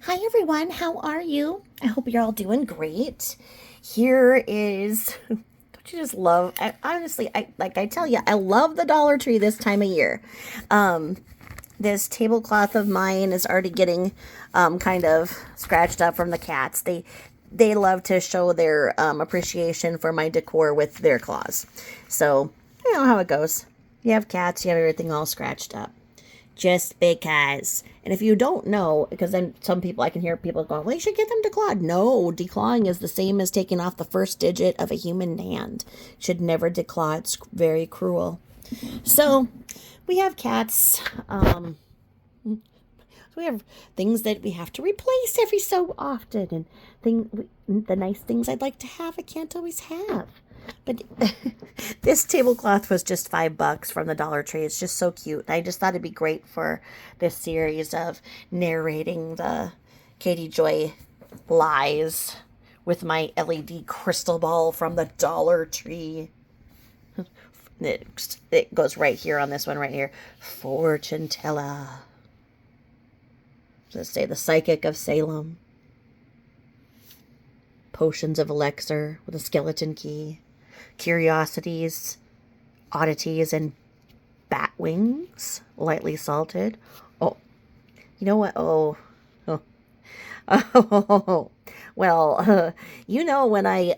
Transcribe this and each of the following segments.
Hi everyone, how are you? I hope you're all doing great. Here is, don't you just love? Honestly, I tell you, I love the Dollar Tree this time of year. Um, this tablecloth of mine is already getting kind of scratched up from the cats. They love to show their appreciation for my decor with their claws. So you know how it goes. You have cats, you have everything all scratched up just because. And if you don't know, because then some people, I can hear people going, well, you should get them declawed. No, declawing is the same as taking off the first digit of a human hand. Should never declaw. It's very cruel. So we have cats. We have things that we have to replace every so often. And the nice things I'd like to have, I can't always have. But this tablecloth was just $5 from the Dollar Tree. It's just so cute. I just thought it'd be great for this series of narrating the Katie Joy lies with my LED crystal ball from the Dollar Tree. It goes right here on this one right here. Fortune teller. Let's say the psychic of Salem. Potions of elixir with a skeleton key. Curiosities, oddities, and bat wings, lightly salted. Oh, you know what? Oh, oh. Well, you know when I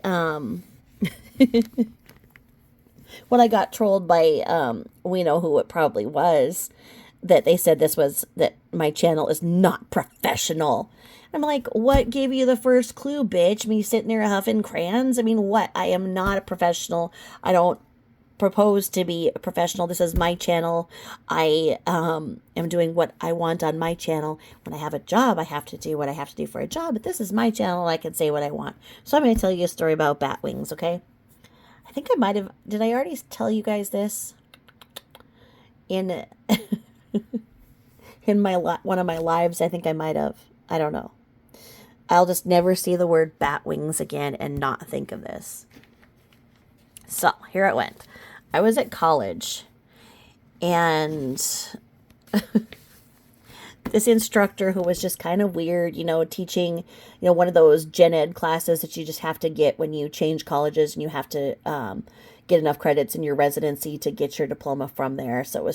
got trolled by we know who it probably was, that they said that my channel is not professional. I'm like, what gave you the first clue, bitch? Me sitting there huffing crayons? I mean, what? I am not a professional. I don't propose to be a professional. This is my channel. I am doing what I want on my channel. When I have a job, I have to do what I have to do for a job. But this is my channel. I can say what I want. So I'm going to tell you a story about bat wings, okay? I think I might have. Did I already tell you guys this? In in one of my lives? I think I might have. I don't know. I'll just never see the word bat wings again and not think of this. So here it went. I was at college, and this instructor who was just kind of weird, teaching, one of those gen ed classes that you just have to get when you change colleges, and you have to get enough credits in your residency to get your diploma from there. So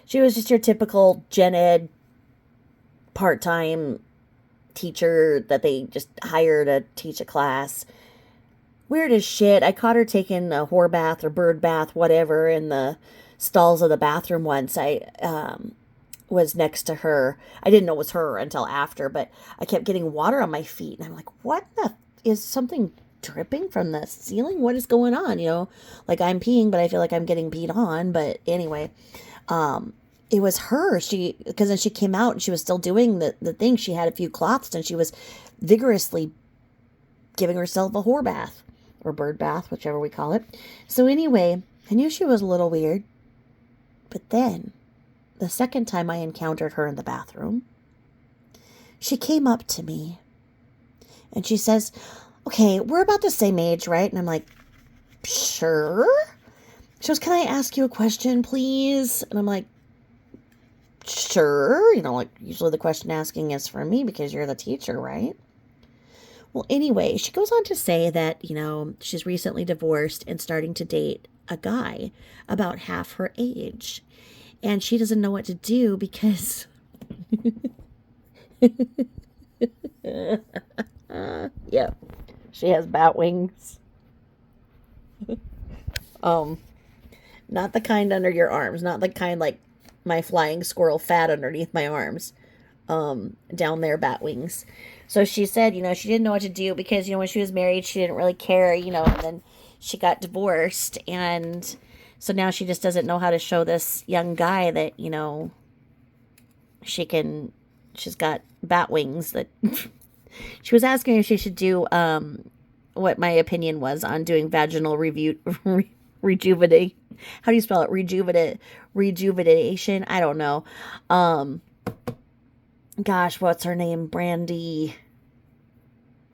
she was just your typical gen ed part-time teacher that they just hire to teach a class. Weird as shit. I caught her taking a whore bath or bird bath, whatever, in the stalls of the bathroom once. I was next to her. I didn't know it was her until after, but I kept getting water on my feet. And I'm like, what the? Is something dripping from the ceiling? What is going on? Like I'm peeing, but I feel like I'm getting peed on. But anyway, it was her. Because then she came out and she was still doing the thing. She had a few cloths and she was vigorously giving herself a whore bath or bird bath, whichever we call it. So anyway, I knew she was a little weird. But then the second time I encountered her in the bathroom, she came up to me and she says, okay, we're about the same age, right? And I'm like, sure. She goes, can I ask you a question, please? And I'm like, sure. Like usually the question asking is for me because you're the teacher, right? Well, anyway, she goes on to say that, she's recently divorced and starting to date a guy about half her age. And she doesn't know what to do because yeah, she has bat wings. Not the kind under your arms, not the kind like my flying squirrel fat underneath my arms. Down there, bat wings. So she said, she didn't know what to do because, when she was married, she didn't really care, and then she got divorced. And so now she just doesn't know how to show this young guy that, she's got bat wings. That she was asking if she should do, what my opinion was on doing vaginal rejuvenate. How do you spell it? Rejuvenation. I don't know. Gosh, what's her name? Brandy.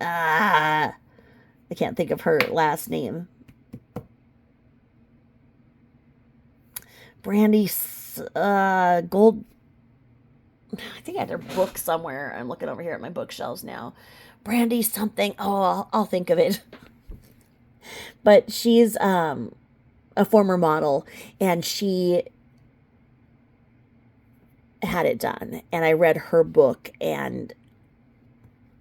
I can't think of her last name. Brandy Gold. I think I had her book somewhere. I'm looking over here at my bookshelves now. Brandy something. Oh, I'll think of it. But she's a former model, and she had it done. And I read her book, and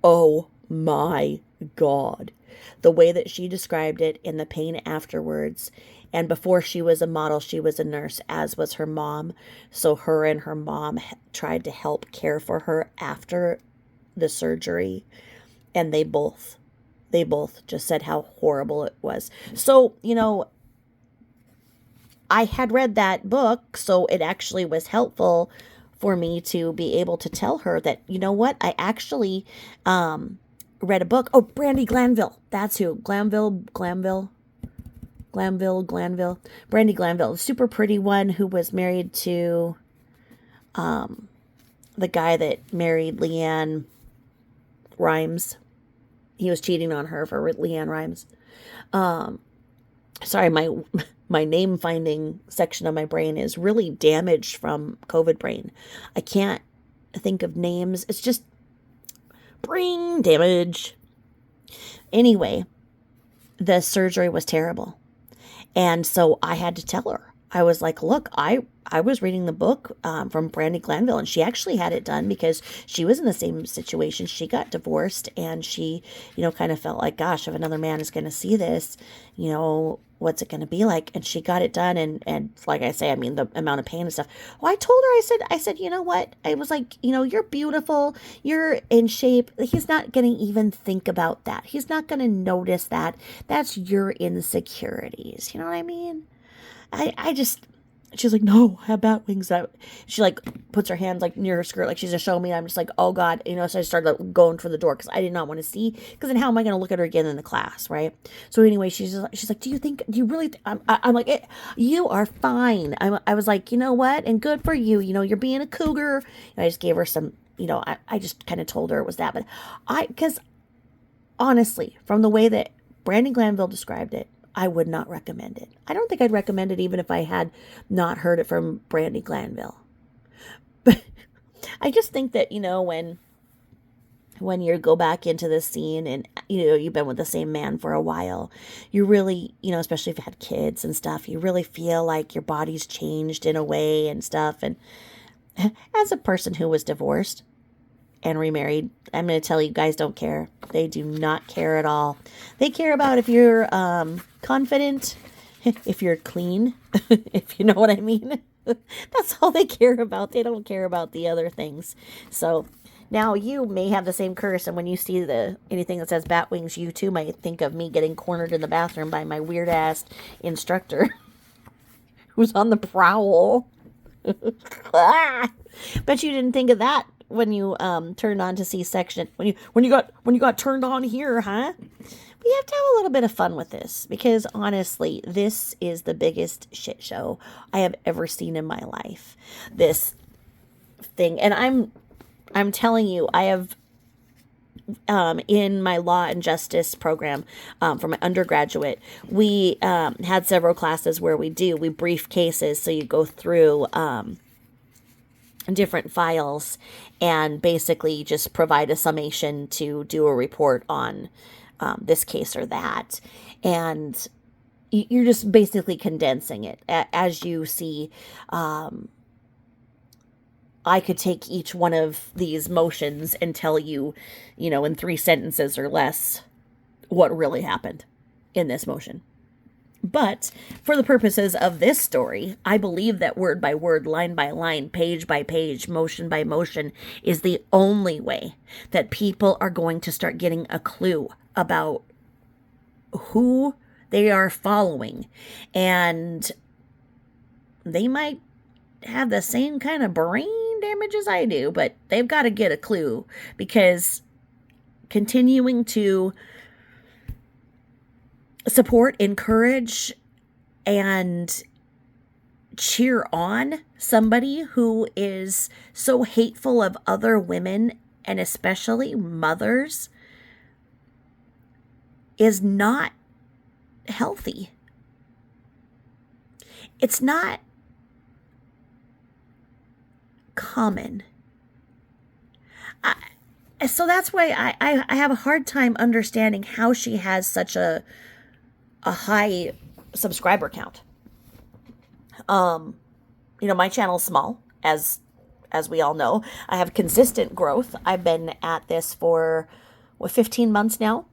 oh my God. The way that she described it in the pain afterwards. And before she was a model, she was a nurse, as was her mom. So her and her mom tried to help care for her after the surgery. And they both just said how horrible it was. So, I had read that book, so it actually was helpful for me to be able to tell her that, you know what, I actually read a book. Oh, Brandy Glanville. That's who. Glanville. Brandy Glanville. Super pretty one who was married to the guy that married Leanne Rimes. He was cheating on her for Leanne Rimes. Sorry, my name finding section of my brain is really damaged from COVID brain. I can't think of names. It's just brain damage. Anyway, the surgery was terrible. And so I had to tell her. I was like, look, I was reading the book from Brandy Glanville, and she actually had it done because she was in the same situation. She got divorced, and she, kind of felt like, gosh, if another man is going to see this, what's it going to be like? And she got it done. And like I say, I mean, the amount of pain and stuff. Well, I told her, I said, you know what? I was like, you're beautiful. You're in shape. He's not going to even think about that. He's not going to notice that. That's your insecurities. You know what I mean? She's like, no, I have bat wings. She like puts her hands like near her skirt, like she's just showing me. I'm just like, oh God, so I started like, going for the door because I did not want to see, because then how am I going to look at her again in the class, right? So anyway, she's like, do you really, I'm like, you are fine. I was like, you know what? And good for you. You're being a cougar. And I just gave her some, I just kind of told her it was that, but because honestly, from the way that Brandy Glanville described it, I would not recommend it. I don't think I'd recommend it even if I had not heard it from Brandy Glanville. But I just think that, when you go back into the scene and, you've been with the same man for a while, you really, especially if you had kids and stuff, you really feel like your body's changed in a way and stuff. And as a person who was divorced and remarried, I'm going to tell you, guys don't care. They do not care at all. They care about if you're confident, if you're clean, if you know what I mean. That's all they care about. They don't care about the other things. So now you may have the same curse, and when you see anything that says bat wings, you too might think of me getting cornered in the bathroom by my weird ass instructor who's on the prowl. Bet you didn't think of that when you turned on to C-section, when you got turned on here, huh? We have to have a little bit of fun with this, because honestly, this is the biggest shit show I have ever seen in my life. This thing, and I'm telling you, I have in my law and justice program for my undergraduate, we had several classes where we brief cases. So you go through different files and basically just provide a summation to do a report on this case or that. And you're just basically condensing it. As you see, I could take each one of these motions and tell you, in 3 sentences or less, what really happened in this motion. But for the purposes of this story, I believe that word by word, line by line, page by page, motion by motion is the only way that people are going to start getting a clue about who they are following. And they might have the same kind of brain damage as I do, but they've got to get a clue, because continuing to support, encourage, and cheer on somebody who is so hateful of other women, and especially mothers, is not healthy. It's not common So that's why I have a hard time understanding how she has such a high subscriber count. My channel's small, as we all know. I have consistent growth. I've been at this for 15 months now,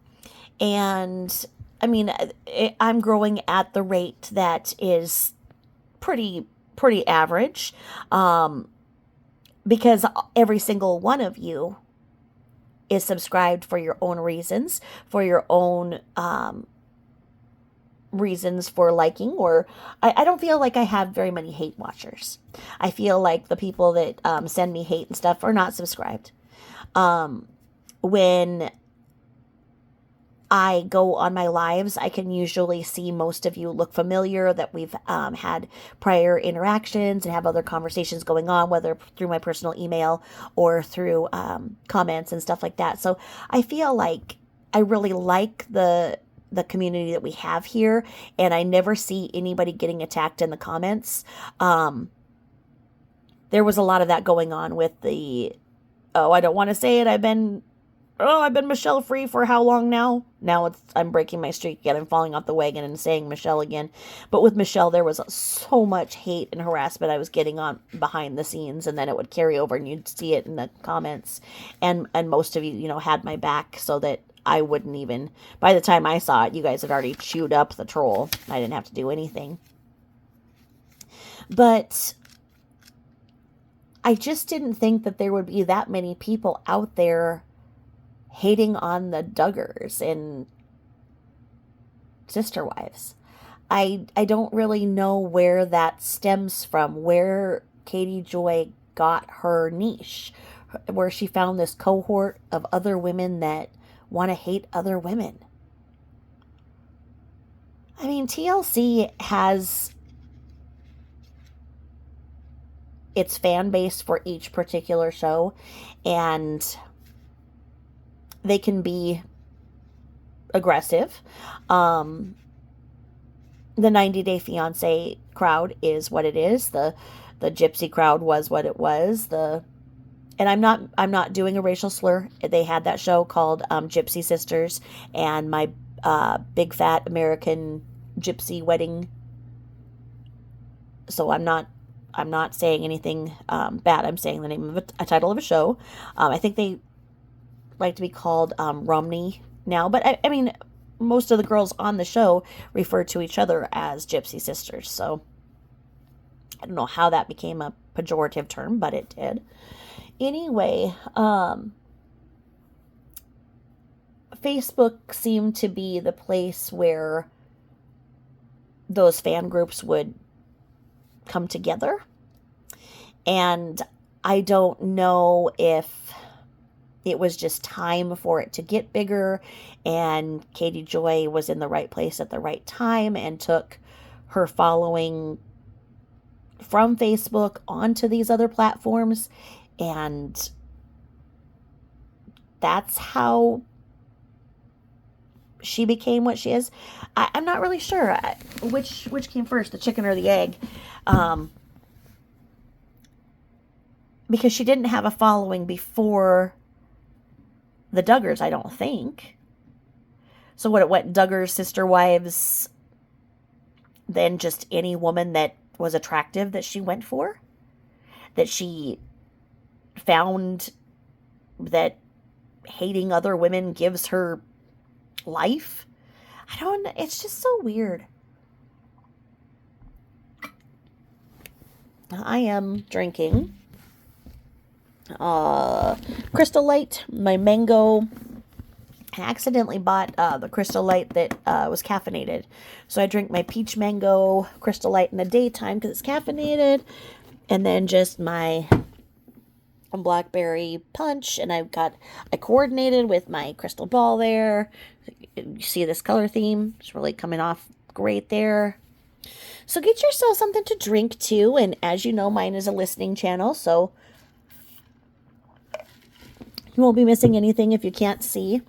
and I mean, I'm growing at the rate that is pretty average, because every single one of you is subscribed for your own reasons, for your own reasons for liking, or I don't feel like I have very many hate watchers. I feel like the people that send me hate and stuff are not subscribed. When I go on my lives, I can usually see most of you look familiar, that we've had prior interactions and have other conversations going on, whether through my personal email or through comments and stuff like that. So I feel like I really like the community that we have here, and I never see anybody getting attacked in the comments. There was a lot of that going on with I don't want to say it, I've been Michelle free for how long now? Now I'm breaking my streak again. I'm falling off the wagon and saying Michelle again. But with Michelle, there was so much hate and harassment I was getting on behind the scenes, and then it would carry over and you'd see it in the comments. And most of you, had my back, so that I wouldn't even, by the time I saw it, you guys had already chewed up the troll. I didn't have to do anything. But I just didn't think that there would be that many people out there hating on the Duggars and Sister Wives. I don't really know where that stems from, where Katie Joy got her niche, where she found this cohort of other women that want to hate other women. I mean, TLC has its fan base for each particular show, and they can be aggressive. The 90 Day Fiancé crowd is what it is. The gypsy crowd was what it was. And I'm not doing a racial slur. They had that show called Gypsy Sisters, and my big fat American gypsy wedding. So I'm not saying anything bad. I'm saying the name of a title of a show. I think they like to be called Romney now, but I mean, most of the girls on the show refer to each other as Gypsy Sisters. So I don't know how that became a pejorative term, but it did. Anyway, Facebook seemed to be the place where those fan groups would come together. And I don't know if it was just time for it to get bigger, and Katie Joy was in the right place at the right time and took her following from Facebook onto these other platforms. And that's how she became what she is. I'm not really sure which came first, the chicken or the egg. Because she didn't have a following before the Duggars, I don't think. So what it went Duggars, Sister Wives, then just any woman that was attractive that she went for, that she found that hating other women gives her life. It's just so weird. I am drinking Crystal Light, my mango. I accidentally bought the Crystal Light that was caffeinated. So I drink my peach mango Crystal Light in the daytime because it's caffeinated. And then just my blackberry punch. And I coordinated with my crystal ball there. You see this color theme? It's really coming off great there. So get yourself something to drink too. And as you know, mine is a listening channel. So you won't be missing anything if you can't see.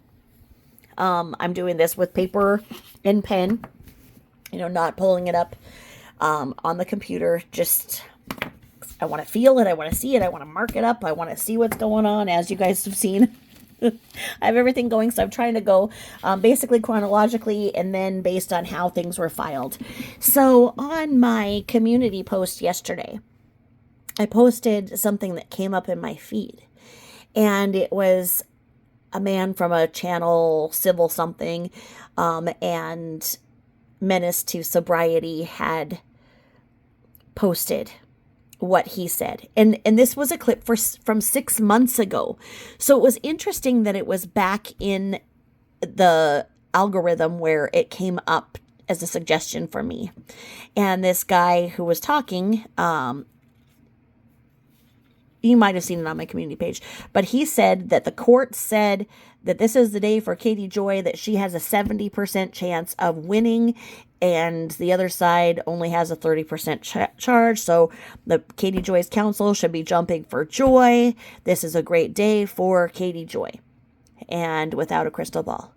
I'm doing this with paper and pen, not pulling it up on the computer, just I want to feel it. I want to see it. I want to mark it up. I want to see what's going on, as you guys have seen. I have everything going, so I'm trying to go basically chronologically and then based on how things were filed. So on my community post yesterday, I posted something that came up in my feed, and it was a man from a channel, Civil something, and Menace to Sobriety had posted what he said. And this was a clip from 6 months ago. So it was interesting that it was back in the algorithm where it came up as a suggestion for me. And this guy who was talking, you might have seen it on my community page, but he said that the court said that this is the day for Katie Joy, that she has a 70% chance of winning, and the other side only has a 30% charge. So the Katie Joy's counsel should be jumping for joy. This is a great day for Katie Joy, and without a crystal ball.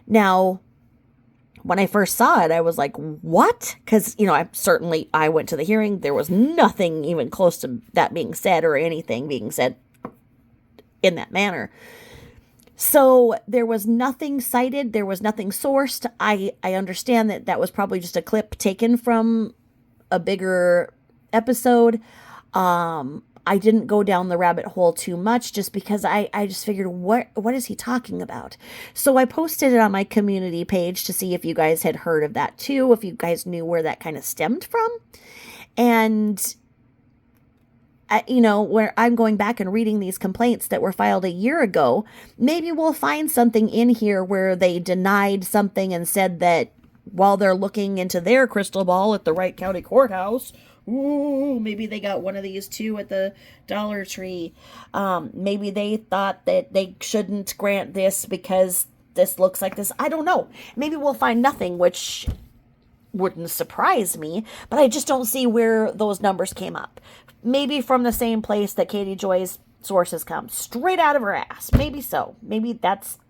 Now, when I first saw it, I was like, what? Because, I went to the hearing. There was nothing even close to that being said or anything being said in that manner. So there was nothing cited. There was nothing sourced. I understand that was probably just a clip taken from a bigger episode. I didn't go down the rabbit hole too much just because I just figured, what is he talking about? So I posted it on my community page to see if you guys had heard of that too, if you guys knew where that kind of stemmed from. And, where I'm going back and reading these complaints that were filed a year ago, maybe we'll find something in here where they denied something and said that while they're looking into their crystal ball at the Wright County Courthouse, ooh, maybe they got one of these too at the Dollar Tree. Maybe they thought that they shouldn't grant this because this looks like this. I don't know. Maybe we'll find nothing, which wouldn't surprise me, but I just don't see where those numbers came up. Maybe from the same place that Katie Joy's sources come, straight out of her ass. Maybe so. Maybe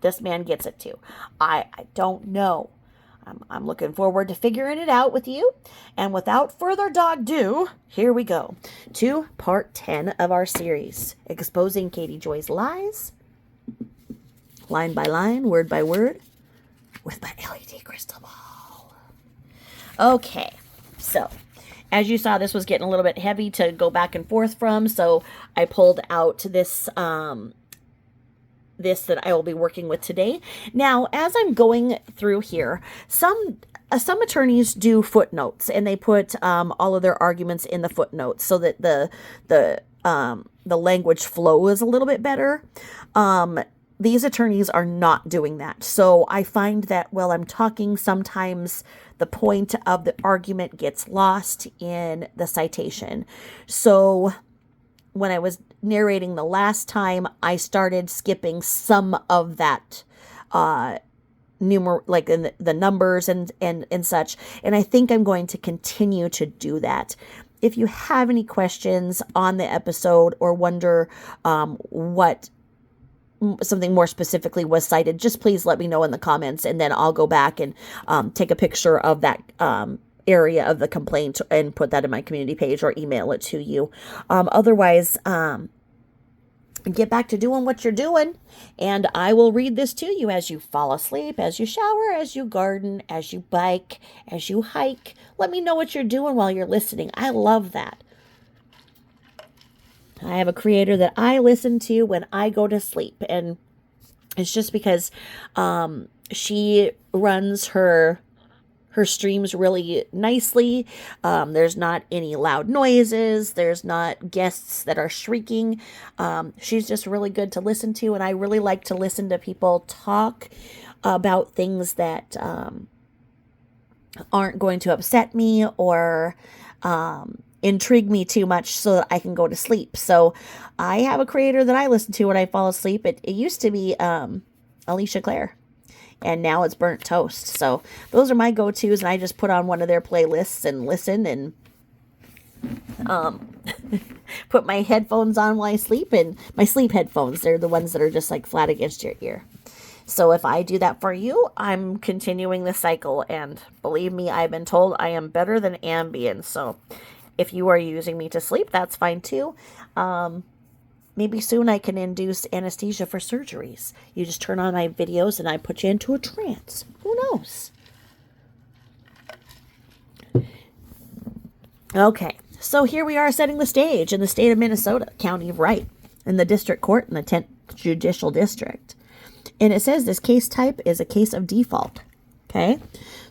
this man gets it too. I don't know. I'm looking forward to figuring it out with you. And without further ado, here we go to part 10 of our series, exposing Katie Joy's lies, line by line, word by word, with my LED crystal ball. Okay, so as you saw, this was getting a little bit heavy to go back and forth from, so I pulled out this that I will be working with today. Now, as I'm going through here, some attorneys do footnotes, and they put all of their arguments in the footnotes so that the language flow is a little bit better. These attorneys are not doing that. So I find that while I'm talking, sometimes the point of the argument gets lost in the citation. So when I was narrating the last time, I started skipping some of that like in the numbers and such. And I think I'm going to continue to do that. If you have any questions on the episode or wonder what something more specifically was cited, just please let me know in the comments, and then I'll go back and take a picture of that area of the complaint and put that in my community page or email it to you. Otherwise, get back to doing what you're doing, and I will read this to you as you fall asleep, as you shower, as you garden, as you bike, as you hike. Let me know what you're doing while you're listening. I love that. I have a creator that I listen to when I go to sleep, and it's just because she runs her streams really nicely. There's not any loud noises. There's not guests that are shrieking. She's just really good to listen to, and I really like to listen to people talk about things that aren't going to upset me or intrigue me too much so that I can go to sleep. So I have a creator that I listen to when I fall asleep. It used to be Alicia Clare, and now it's Burnt Toast. So those are my go-tos, and I just put on one of their playlists and listen and put my headphones on while I sleep, and my sleep headphones, they're the ones that are just like flat against your ear. So if I do that for you, I'm continuing the cycle, and believe me, I've been told I am better than Ambien. So if you are using me to sleep, that's fine too. Maybe soon I can induce anesthesia for surgeries. You just turn on my videos and I put you into a trance. Who knows? Okay, so here we are setting the stage in the state of Minnesota, County of Wright, in the district court in the 10th Judicial District. And it says this case type is a case of default. Okay,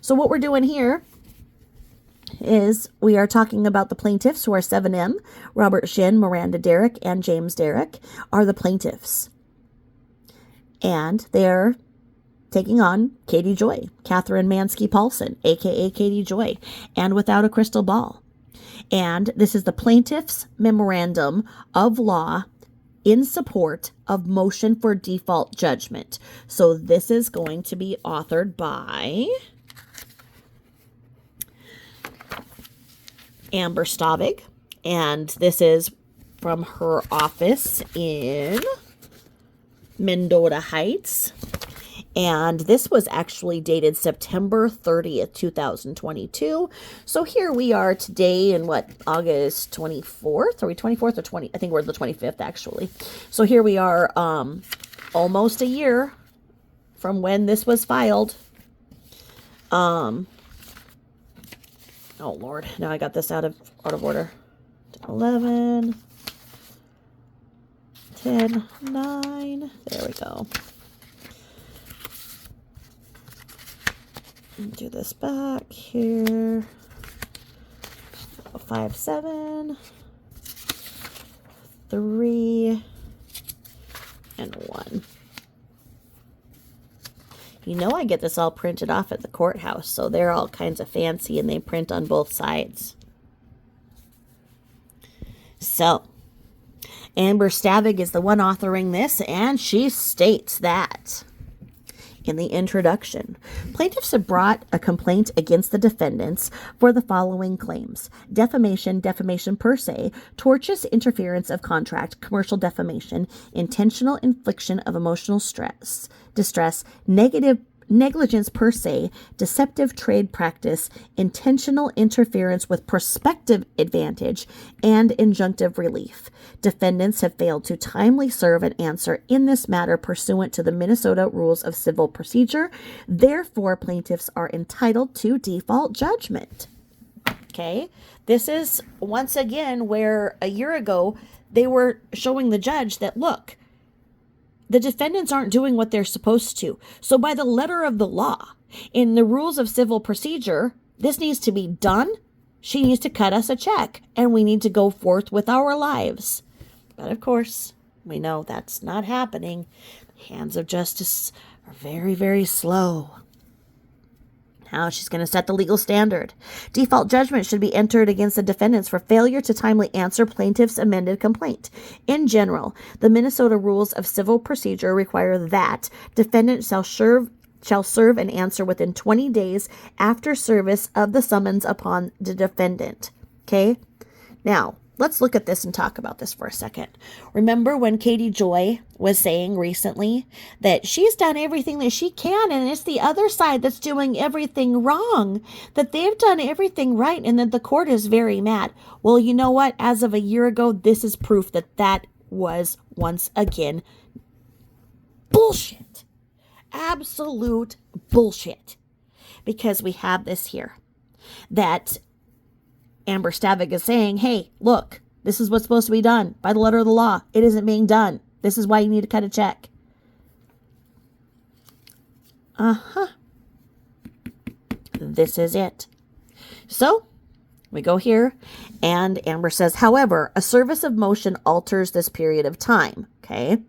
so what we're doing here is we are talking about the plaintiffs, who are 7M, Robert Shin, Miranda Derrick, and James Derrick are the plaintiffs. And they're taking on Katie Joy, Catherine Mansky-Paulson, a.k.a. Katie Joy, and Without a Crystal Ball. And this is the plaintiff's memorandum of law in support of motion for default judgment. So this is going to be authored by Amber Stavig, and this is from her office in Mendota Heights. And this was actually dated September 30th, 2022. So here we are today in August 24th? Are we 24th or 20? I think we're the 25th actually. So here we are almost a year from when this was filed. Oh Lord, now I got this out of order. 11, 10, 9. There we go. Do this back here. 5, 7, 3, and 1. You know I get this all printed off at the courthouse, so they're all kinds of fancy and they print on both sides. So, Amber Stavig is the one authoring this, and she states that in the introduction, plaintiffs have brought a complaint against the defendants for the following claims: defamation, defamation per se, tortious interference of contract, commercial defamation, intentional infliction of emotional distress, negligence per se, deceptive trade practice, intentional interference with prospective advantage, and injunctive relief. Defendants have failed to timely serve an answer in this matter pursuant to the Minnesota Rules of Civil Procedure. Therefore, plaintiffs are entitled to default judgment. Okay, this is once again where a year ago they were showing the judge that, look, the defendants aren't doing what they're supposed to. So by the letter of the law, in the rules of civil procedure, this needs to be done. She needs to cut us a check, and we need to go forth with our lives. But of course, we know that's not happening. The hands of justice are very, very slow. Now she's going to set the legal standard. Default judgment should be entered against the defendants for failure to timely answer plaintiff's amended complaint. In general, the Minnesota Rules of Civil Procedure require that defendant shall serve an answer within 20 days after service of the summons upon the defendant. Okay? Now, let's look at this and talk about this for a second. Remember when Katie Joy was saying recently that she's done everything that she can, and it's the other side that's doing everything wrong, that they've done everything right, and that the court is very mad. Well, you know what? As of a year ago, this is proof that that was once again bullshit. Absolute bullshit. Because we have this here. That Amber Stavig is saying, hey, look, this is what's supposed to be done by the letter of the law. It isn't being done. This is why you need to cut a check. This is it. So we go here, and Amber says, however, a service of motion alters this period of time. Okay.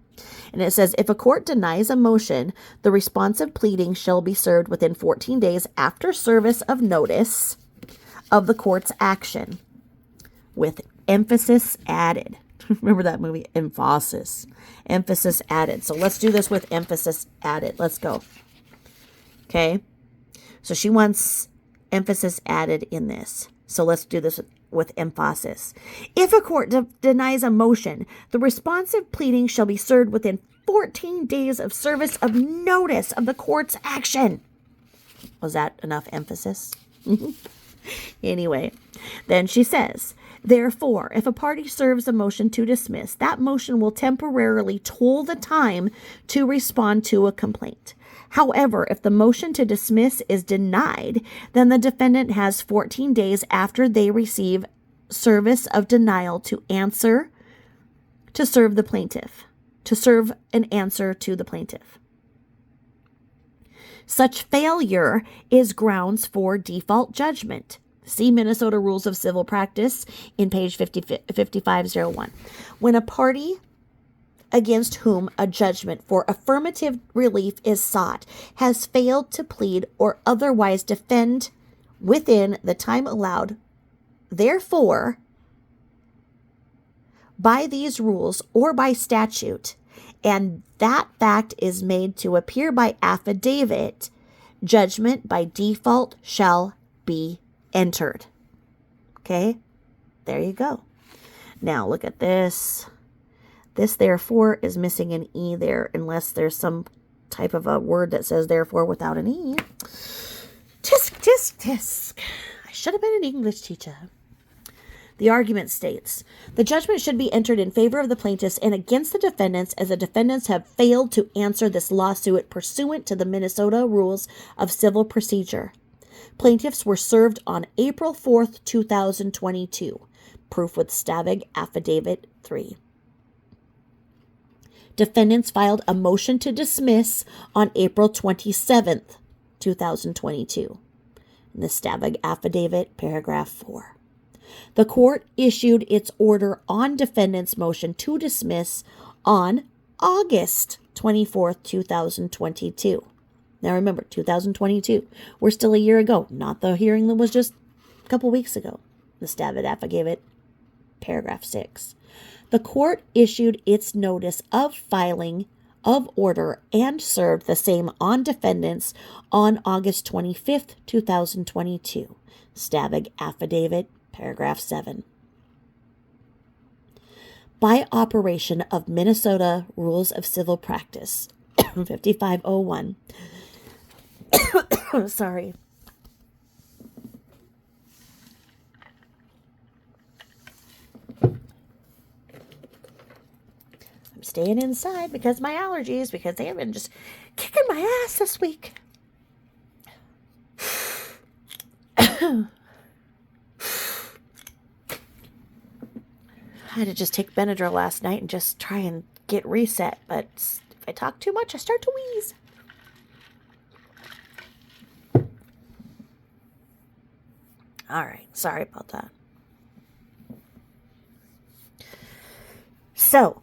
And it says, if a court denies a motion, the responsive pleading shall be served within 14 days after service of notice of the court's action, with emphasis added. Remember that movie, Emphasis? Emphasis added. So let's do this with emphasis added. Let's go. Okay. So she wants emphasis added in this. So let's do this with emphasis. If a court denies a motion, the responsive pleading shall be served within 14 days of service of notice of the court's action. Was that enough emphasis? Anyway, then she says, Therefore, if a party serves a motion to dismiss, that motion will temporarily toll the time to respond to a complaint. However, if the motion to dismiss is denied, then the defendant has 14 days after they receive service of denial to serve an answer to the plaintiff. Such failure is grounds for default judgment. See Minnesota Rules of Civil Practice in page 5501. When a party against whom a judgment for affirmative relief is sought has failed to plead or otherwise defend within the time allowed, therefore, by these rules or by statute, and that fact is made to appear by affidavit, judgment by default shall be entered. Okay, there you go. Now look at this. This therefore is missing an E there, unless there's some type of a word that says therefore without an E. Tisk, tisk, tisk. I should have been an English teacher. The argument states, the judgment should be entered in favor of the plaintiffs and against the defendants, as the defendants have failed to answer this lawsuit pursuant to the Minnesota Rules of Civil Procedure. Plaintiffs were served on April 4th, 2022. Proof with Stavig Affidavit 3. Defendants filed a motion to dismiss on April 27th, 2022. In the Stavig Affidavit, paragraph 4. The court issued its order on defendant's motion to dismiss on August 24th, 2022. Now remember, 2022. We're still a year ago, not the hearing that was just a couple weeks ago. The Stavig Affidavit, paragraph 6. The court issued its notice of filing of order and served the same on defendants on August 25th, 2022. Stavig Affidavit, paragraph 7. By operation of Minnesota Rules of Civil Practice, 5501. Sorry. I'm staying inside because of my allergies, because they have been just kicking my ass this week. I had to just take Benadryl last night and just try and get reset, but if I talk too much, I start to wheeze. All right, sorry about that. So,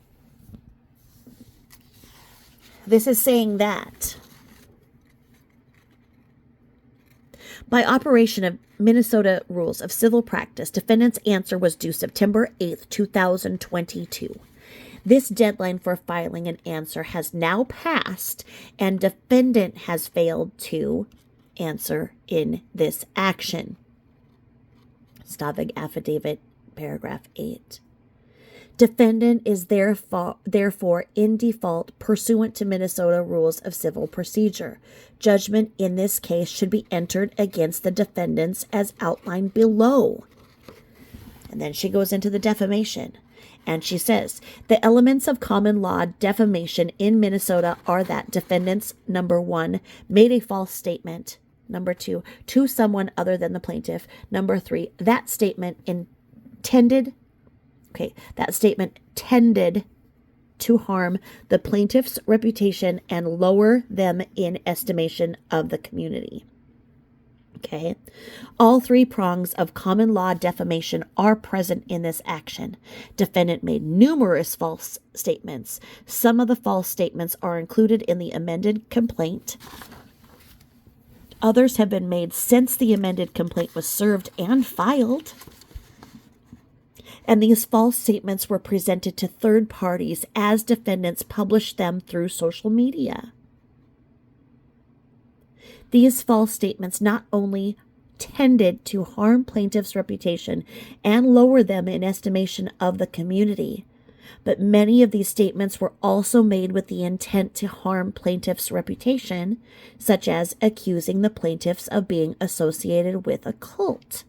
this is saying that by operation of Minnesota Rules of Civil Practice, defendant's answer was due September 8th, 2022. This deadline for filing an answer has now passed, and defendant has failed to answer in this action. Stavig Affidavit, paragraph 8. Defendant is therefore in default pursuant to Minnesota Rules of Civil Procedure. Judgment in this case should be entered against the defendants as outlined below. And then she goes into the defamation. And she says, the elements of common law defamation in Minnesota are that defendants, number 1, made a false statement. Number 2, to someone other than the plaintiff. Number 3, that statement tended to harm the plaintiff's reputation and lower them in estimation of the community. Okay. All 3 prongs of common law defamation are present in this action. Defendant made numerous false statements. Some of the false statements are included in the amended complaint. Others have been made since the amended complaint was served and filed. And these false statements were presented to third parties as defendants published them through social media. These false statements not only tended to harm plaintiff's reputation and lower them in estimation of the community, but many of these statements were also made with the intent to harm plaintiff's reputation, such as accusing the plaintiffs of being associated with a cult.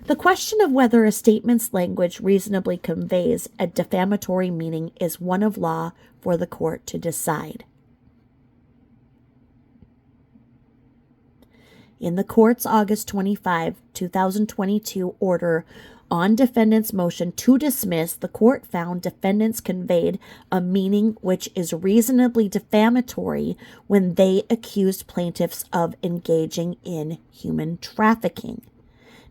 The question of whether a statement's language reasonably conveys a defamatory meaning is one of law for the court to decide. In the court's August 25, 2022 order on defendant's motion to dismiss, the court found defendants conveyed a meaning which is reasonably defamatory when they accused plaintiffs of engaging in human trafficking.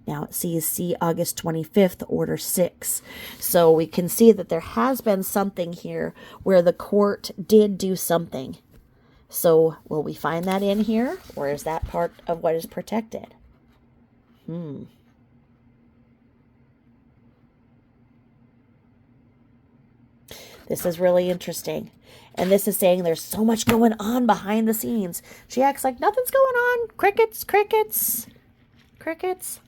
Now it sees see August 25th, Order 6. So we can see that there has been something here where the court did do something. So will we find that in here, or is that part of what is protected? This is really interesting. And this is saying there's so much going on behind the scenes. She acts like nothing's going on. Crickets, crickets, crickets.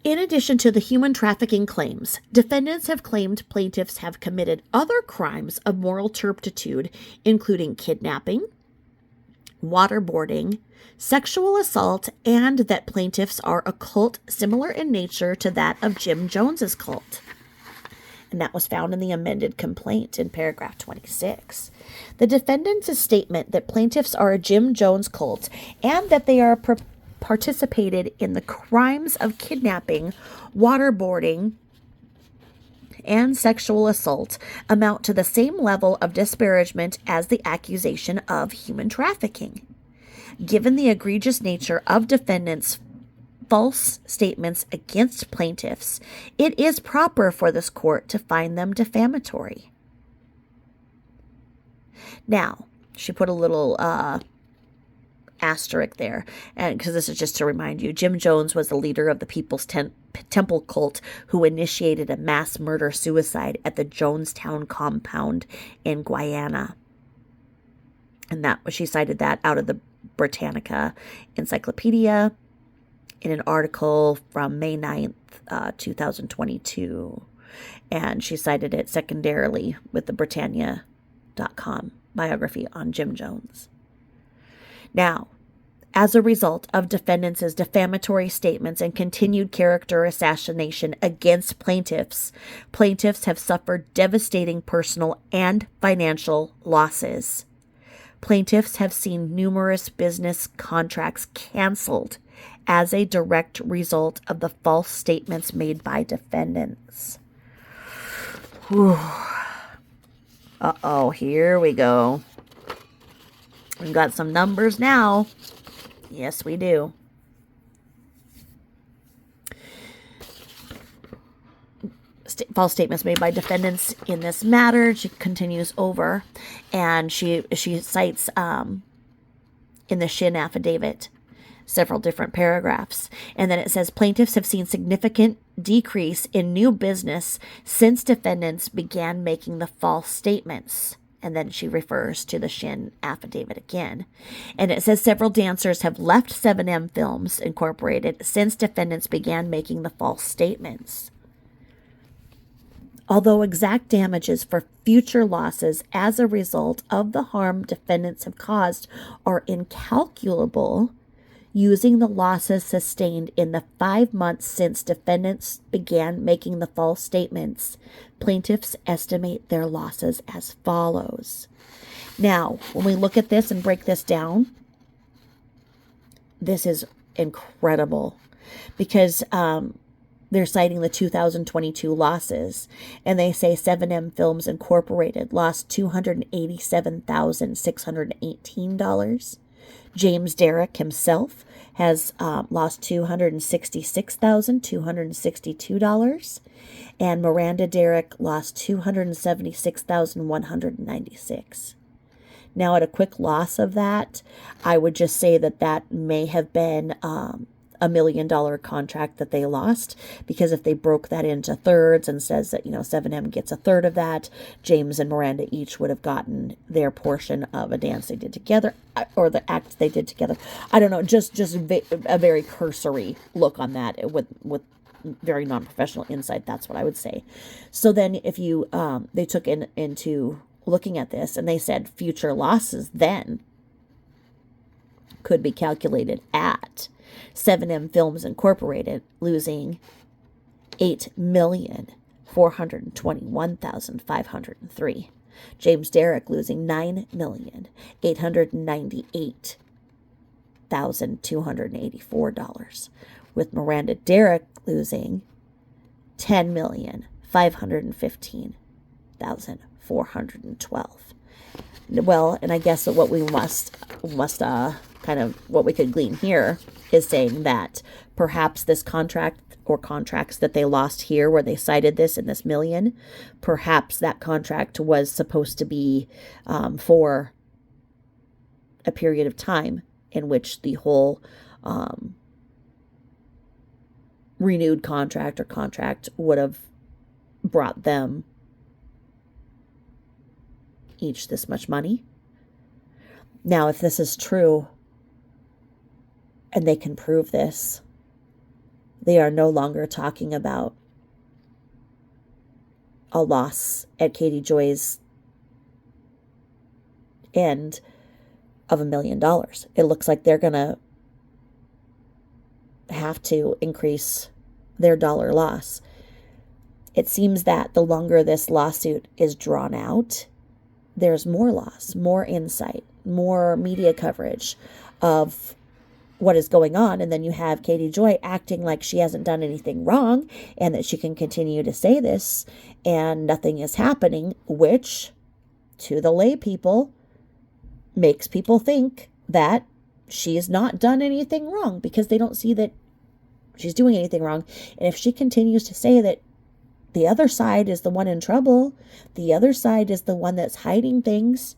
In addition to the human trafficking claims, defendants have claimed plaintiffs have committed other crimes of moral turpitude, including kidnapping, waterboarding, sexual assault, and that plaintiffs are a cult similar in nature to that of Jim Jones's cult. And that was found in the amended complaint in paragraph 26. The defendant's statement that plaintiffs are a Jim Jones cult and that they are participated in the crimes of kidnapping, waterboarding, and sexual assault amount to the same level of disparagement as the accusation of human trafficking. Given the egregious nature of defendants' false statements against plaintiffs, it is proper for this court to find them defamatory. Now, she put a little asterisk there, and because this is just to remind you, Jim Jones was the leader of the People's Temple cult who initiated a mass murder-suicide at the Jonestown compound in Guyana. And she cited that out of the Britannica Encyclopedia in an article from May 9th, 2022. And she cited it secondarily with the Britannia.com biography on Jim Jones. Now, as a result of defendants' defamatory statements and continued character assassination against plaintiffs have suffered devastating personal and financial losses. Plaintiffs have seen numerous business contracts canceled as a direct result of the false statements made by defendants. Whew. Uh-oh, here we go. We've got some numbers now. Yes, we do. False statements made by defendants in this matter. She continues over, and she cites in the Shin affidavit several different paragraphs. And then it says plaintiffs have seen significant decrease in new business since defendants began making the false statements. And then she refers to the Shin affidavit again. And it says several dancers have left 7M Films Incorporated since defendants began making the false statements. Although exact damages for future losses as a result of the harm defendants have caused are incalculable, using the losses sustained in the 5 months since defendants began making the false statements, plaintiffs estimate their losses as follows. Now, when we look at this and break this down, this is incredible because they're citing the 2022 losses, and they say 7M Films Incorporated lost $287,618. James Derrick himself has lost $266,262, and Miranda Derrick lost $276,196. Now, at a quick loss of that, I would just say that may have been $1 million contract that they lost, because if they broke that into thirds and says that 7M gets a third of that, James and Miranda each would have gotten their portion of a dance they did together or the act they did together. I don't know, just a very cursory look on that with very non-professional insight. That's what I would say. So then if you they took into looking at this, and they said future losses then could be calculated at 7M Films Incorporated losing $8,421,503. James Derrick losing $9,898,284, with Miranda Derrick losing $10,515,412. Well, and I guess what we must kind of what we could glean here is saying that perhaps this contract or contracts that they lost here where they cited this in this million, perhaps that contract was supposed to be for a period of time in which the whole renewed contract or contract would have brought them each this much money. Now, if this is true and they can prove this, they are no longer talking about a loss at Katie Joy's end of $1 million. It looks like they're going to have to increase their dollar loss. It seems that the longer this lawsuit is drawn out, there's more loss, more insight, more media coverage of what is going on. And then you have Katie Joy acting like she hasn't done anything wrong and that she can continue to say this and nothing is happening, which to the lay people makes people think that she's not done anything wrong because they don't see that she's doing anything wrong. And if she continues to say that the other side is the one in trouble, the other side is the one that's hiding things.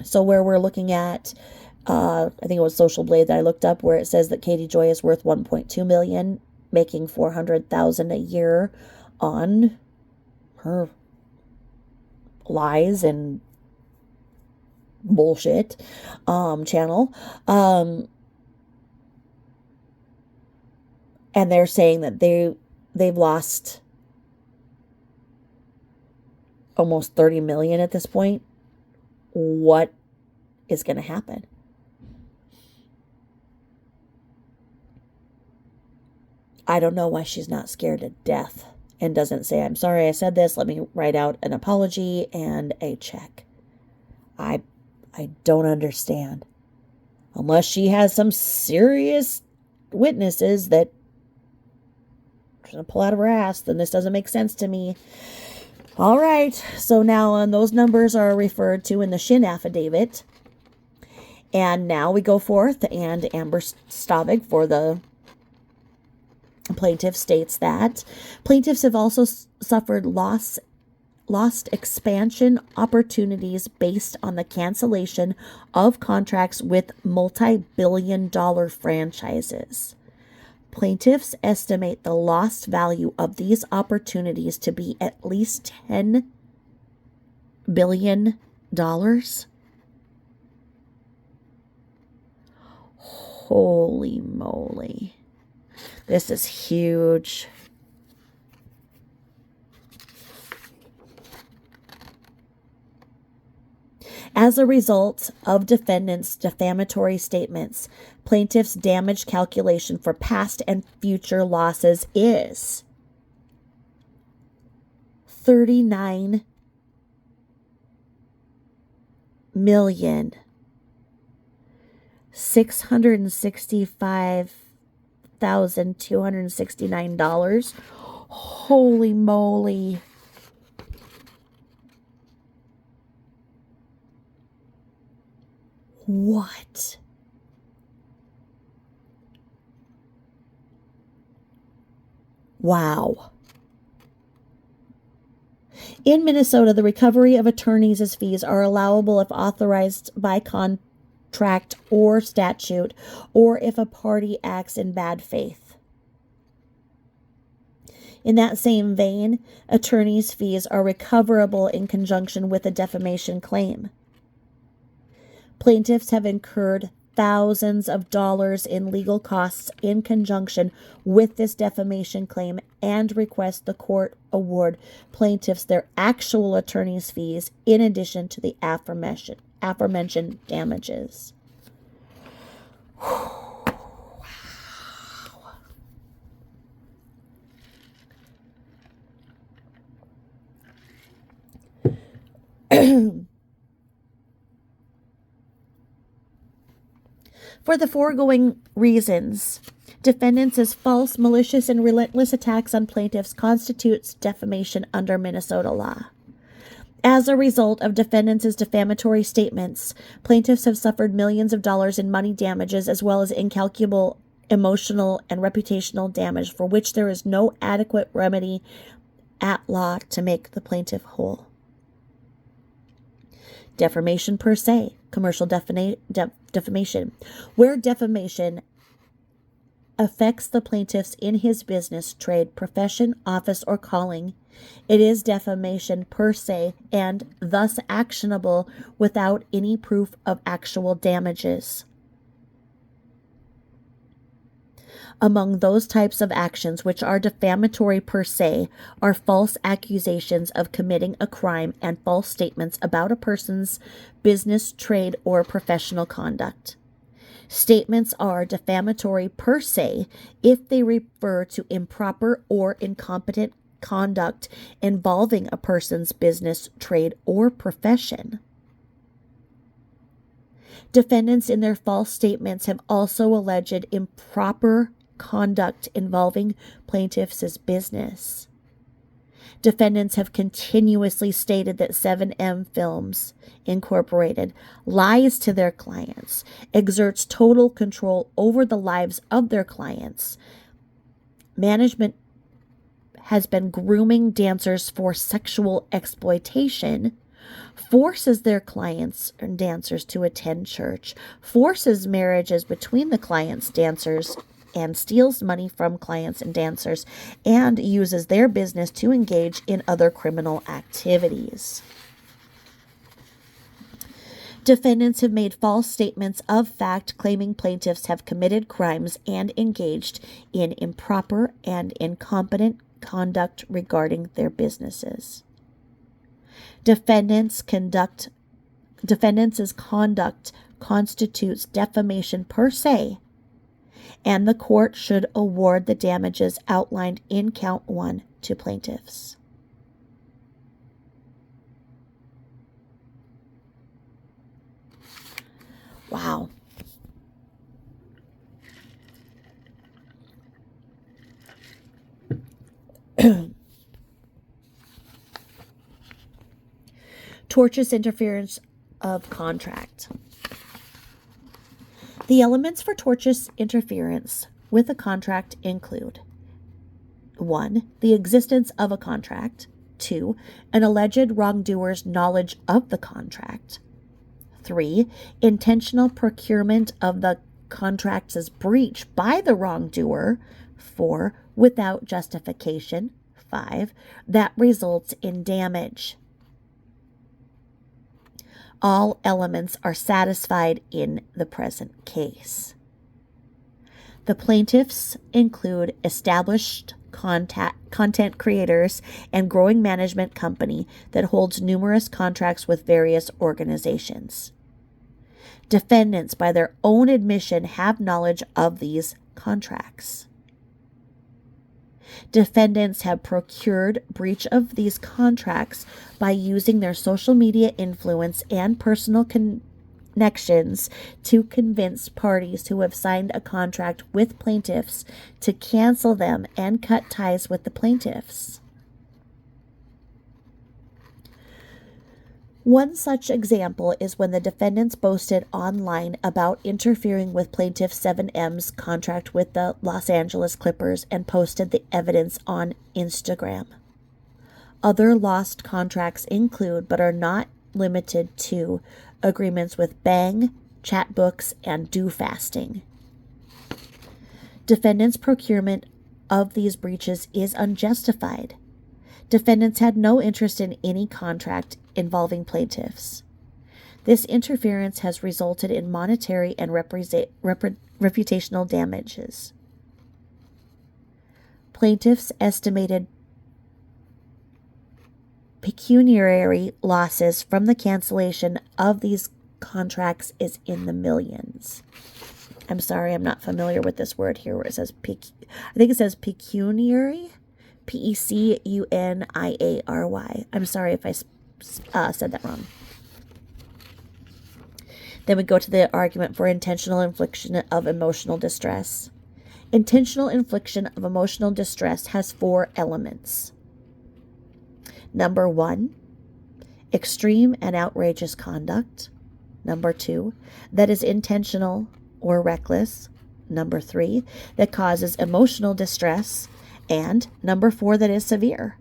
So where we're looking at, I think it was Social Blade that I looked up, where it says that Katie Joy is worth $1.2 million, making $400,000 a year on her lies and bullshit channel. And they're saying that they've lost almost $30 million at this point. What is going to happen? I don't know why she's not scared to death and doesn't say, I'm sorry I said this. Let me write out an apology and a check. I don't understand. Unless she has some serious witnesses that she's going to pull out of her ass, then this doesn't make sense to me. All right, so now those numbers are referred to in the Shin affidavit. And now we go forth, and Amber Stavig for the plaintiff states that plaintiffs have also suffered lost expansion opportunities based on the cancellation of contracts with multi-billion-dollar franchises. Plaintiffs estimate the lost value of these opportunities to be at least $10 billion. Holy moly. This is huge. As a result of defendants' defamatory statements, plaintiffs' damage calculation for past and future losses is $39,665,269. Holy moly. What? Wow. In Minnesota, the recovery of attorneys' fees are allowable if authorized by contract or statute, or if a party acts in bad faith. In that same vein, attorneys' fees are recoverable in conjunction with a defamation claim. Plaintiffs have incurred thousands of dollars in legal costs in conjunction with this defamation claim and request the court award plaintiffs their actual attorney's fees in addition to the aforementioned damages. For the foregoing reasons, defendants' false, malicious, and relentless attacks on plaintiffs constitutes defamation under Minnesota law. As a result of defendants' defamatory statements, plaintiffs have suffered millions of dollars in money damages as well as incalculable emotional and reputational damage for which there is no adequate remedy at law to make the plaintiff whole. Defamation per se, commercial defamation, where defamation affects the plaintiff's in his business, trade, profession, office, or calling, it is defamation per se and thus actionable without any proof of actual damages. Among those types of actions which are defamatory per se are false accusations of committing a crime and false statements about a person's business, trade, or professional conduct. Statements are defamatory per se if they refer to improper or incompetent conduct involving a person's business, trade, or profession. Defendants in their false statements have also alleged improper conduct involving plaintiffs' business. Defendants have continuously stated that 7M Films Incorporated lies to their clients, exerts total control over the lives of their clients. Management has been grooming dancers for sexual exploitation, forces their clients and dancers to attend church, forces marriages between the clients, dancers, and steals money from clients and dancers, and uses their business to engage in other criminal activities. Defendants have made false statements of fact claiming plaintiffs have committed crimes and engaged in improper and incompetent conduct regarding their businesses. Defendants' conduct constitutes defamation per se, and the court should award the damages outlined in count 1 to plaintiffs. Wow. Tortious interference of contract. The elements for tortious interference with a contract include 1. The existence of a contract. 2. An alleged wrongdoer's knowledge of the contract. 3. Intentional procurement of the contract's breach by the wrongdoer. 4. Without justification. 5. That results in damage. All elements are satisfied in the present case. The plaintiffs include established content creators and growing management company that holds numerous contracts with various organizations. Defendants, by their own admission, have knowledge of these contracts. Defendants have procured breach of these contracts by using their social media influence and personal connections to convince parties who have signed a contract with plaintiffs to cancel them and cut ties with the plaintiffs. One such example is when the defendants boasted online about interfering with plaintiff 7M's contract with the Los Angeles Clippers and posted the evidence on Instagram. Other lost contracts include, but are not limited to, agreements with Bang, Chatbooks, and Do Fasting. Defendants' procurement of these breaches is unjustified. Defendants had no interest in any contract involving plaintiffs. This interference has resulted in monetary and reputational damages. Plaintiffs' estimated pecuniary losses from the cancellation of these contracts is in the millions. I'm sorry, I'm not familiar with this word here where it says I think it says pecuniary, Pecuniary. I'm sorry if I said that wrong. Then we go to the argument for intentional infliction of emotional distress. Intentional infliction of emotional distress has 4 elements. Number 1, extreme and outrageous conduct. Number 2, that is intentional or reckless. Number 3, that causes emotional distress. And number 4, that is severe.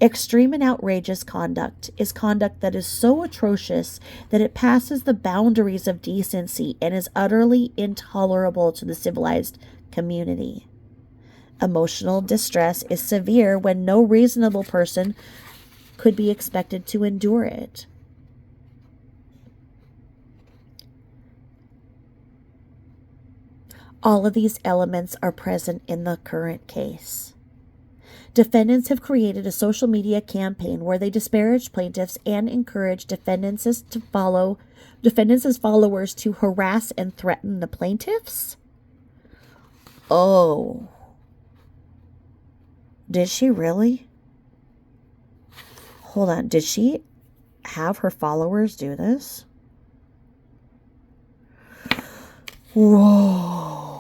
Extreme and outrageous conduct is conduct that is so atrocious that it passes the boundaries of decency and is utterly intolerable to the civilized community. Emotional distress is severe when no reasonable person could be expected to endure it. All of these elements are present in the current case. Defendants have created a social media campaign where they disparage plaintiffs and encourage defendants' followers to harass and threaten the plaintiffs. Oh. Did she really? Hold on. Did she have her followers do this? Whoa.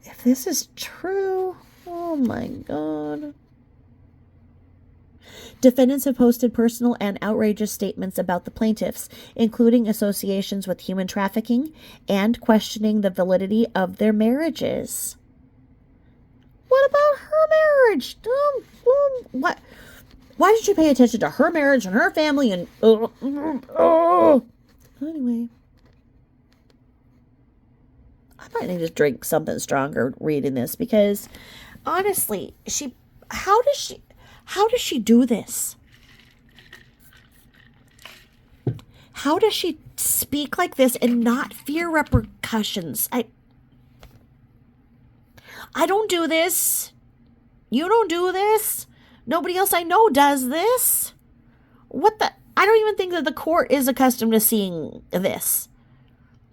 If this is true, oh my God. Defendants have posted personal and outrageous statements about the plaintiffs, including associations with human trafficking and questioning the validity of their marriages. What about her marriage? What? Why did you pay attention to her marriage and her family and... Anyway. I might need to drink something stronger reading this because, honestly, how does she do this? How does she speak like this and not fear repercussions? I don't do this. You don't do this. Nobody else I know does this. What the? I don't even think that the court is accustomed to seeing this.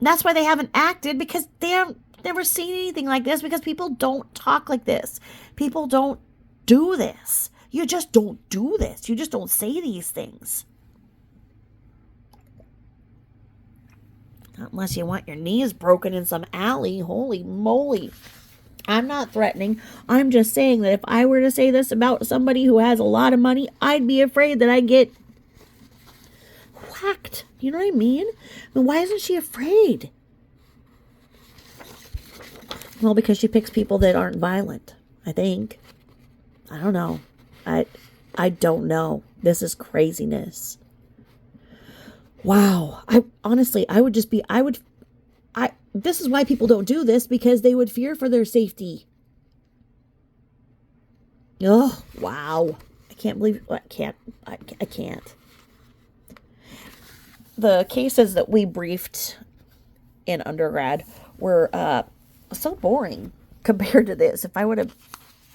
That's why they haven't acted, because they have never seen anything like this, because people don't talk like this. People don't do this. You just don't do this. You just don't say these things. Unless you want your knees broken in some alley. Holy moly. I'm not threatening. I'm just saying that if I were to say this about somebody who has a lot of money, I'd be afraid that I'd get whacked. You know what I mean? Why isn't she afraid? Well, because she picks people that aren't violent, I think. I don't know. I don't know. This is craziness. Wow. This is why people don't do this, because they would fear for their safety. Oh, wow. I can't believe, I can't. The cases that we briefed in undergrad were so boring compared to this. If I would have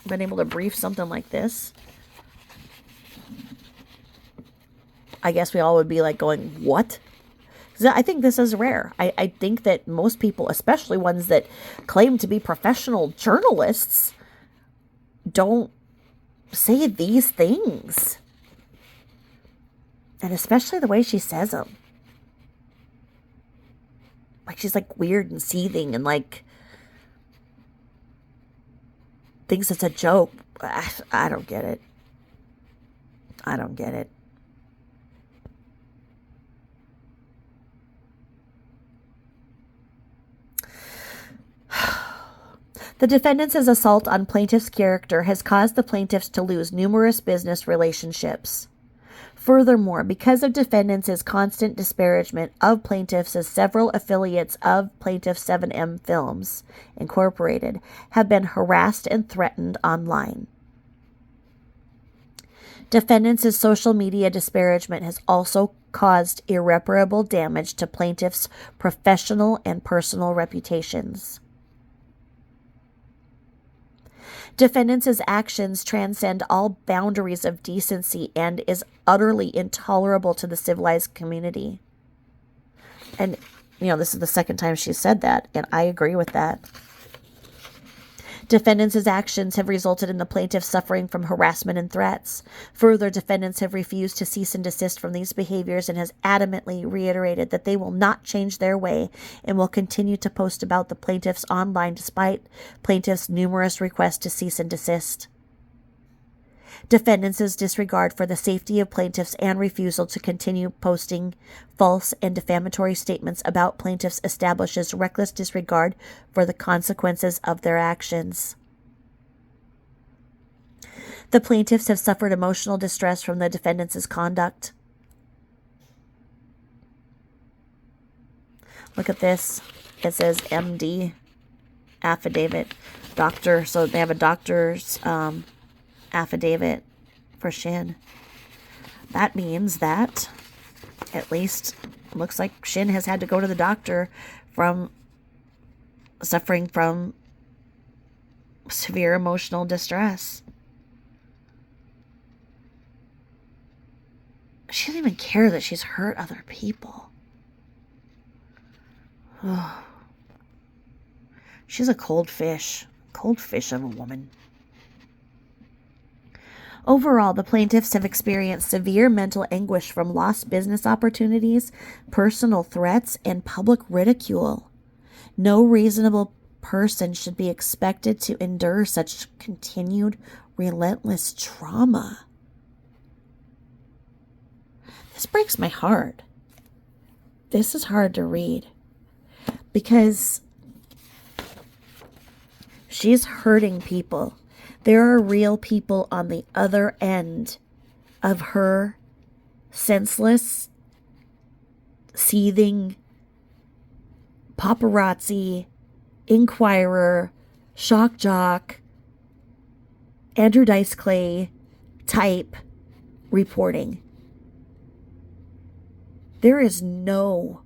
been able to brief something like this, I guess we all would be like going, what? I think this is rare. I think that most people, especially ones that claim to be professional journalists, don't say these things. And especially the way she says them. Like she's like weird and seething and like thinks it's a joke. I don't get it. I don't get it. The defendant's assault on plaintiff's character has caused the plaintiffs to lose numerous business relationships. Furthermore, because of defendants' constant disparagement of plaintiffs, as several affiliates of Plaintiff 7M Films, Incorporated, have been harassed and threatened online. Defendants' social media disparagement has also caused irreparable damage to plaintiffs' professional and personal reputations. Defendants' actions transcend all boundaries of decency and is utterly intolerable to the civilized community. And, this is the second time she said that, and I agree with that. Defendants' actions have resulted in the plaintiffs suffering from harassment and threats. Further, defendants have refused to cease and desist from these behaviors and has adamantly reiterated that they will not change their way and will continue to post about the plaintiffs online despite plaintiffs' numerous requests to cease and desist. Defendants' disregard for the safety of plaintiffs and refusal to continue posting false and defamatory statements about plaintiffs establishes reckless disregard for the consequences of their actions. The plaintiffs have suffered emotional distress from the defendants' conduct. Look at this. It says MD affidavit. Doctor. So they have a doctor's affidavit for Shin. That means that at least looks like Shin has had to go to the doctor from suffering from severe emotional distress. She doesn't even care that she's hurt other people. Oh. She's a cold fish of a woman. Overall, the plaintiffs have experienced severe mental anguish from lost business opportunities, personal threats, and public ridicule. No reasonable person should be expected to endure such continued, relentless trauma. This breaks my heart. This is hard to read because she's hurting people. There are real people on the other end of her senseless, seething, paparazzi, Inquirer, shock jock, Andrew Dice Clay type reporting. There is no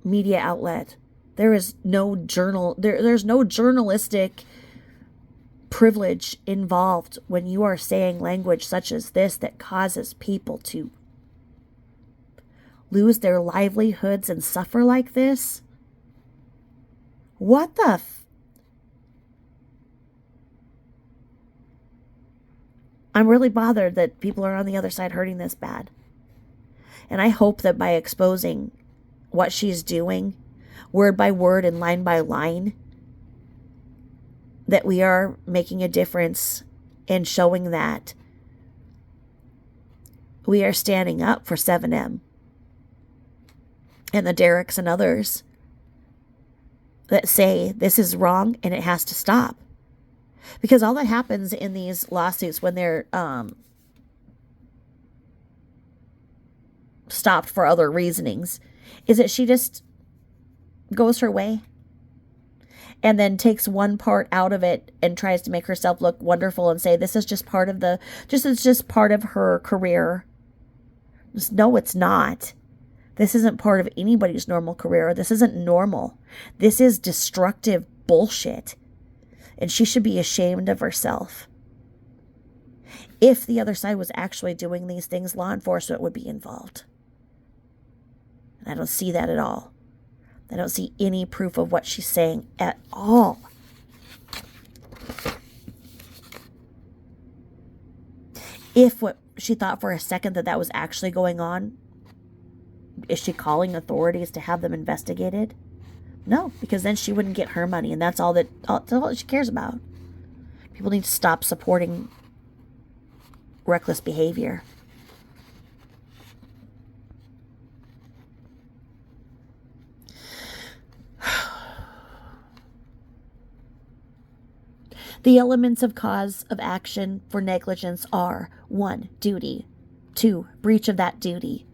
media outlet. There is no journal. There's no journalistic privilege involved when you are saying language such as this that causes people to lose their livelihoods and suffer like this. What the I'm really bothered that people are on the other side hurting this bad. And I hope that by exposing what she's doing, word by word and line by line, that we are making a difference in showing that we are standing up for 7M and the Derricks and others that say this is wrong and it has to stop. Because all that happens in these lawsuits when they're stopped for other reasonings is that she just goes her way and then takes one part out of it and tries to make herself look wonderful and say this is just part of it's just part of her career. No, it's not. This isn't part of anybody's normal career. This isn't normal. This is destructive bullshit. And she should be ashamed of herself. If the other side was actually doing these things, law enforcement would be involved. And I don't see that at all. I don't see any proof of what she's saying at all. If what she thought for a second that was actually going on, is she calling authorities to have them investigated? No, because then she wouldn't get her money, and that's all that she cares about. People need to stop supporting reckless behavior. The elements of cause of action for negligence are 1. Duty. 2. Breach of that duty.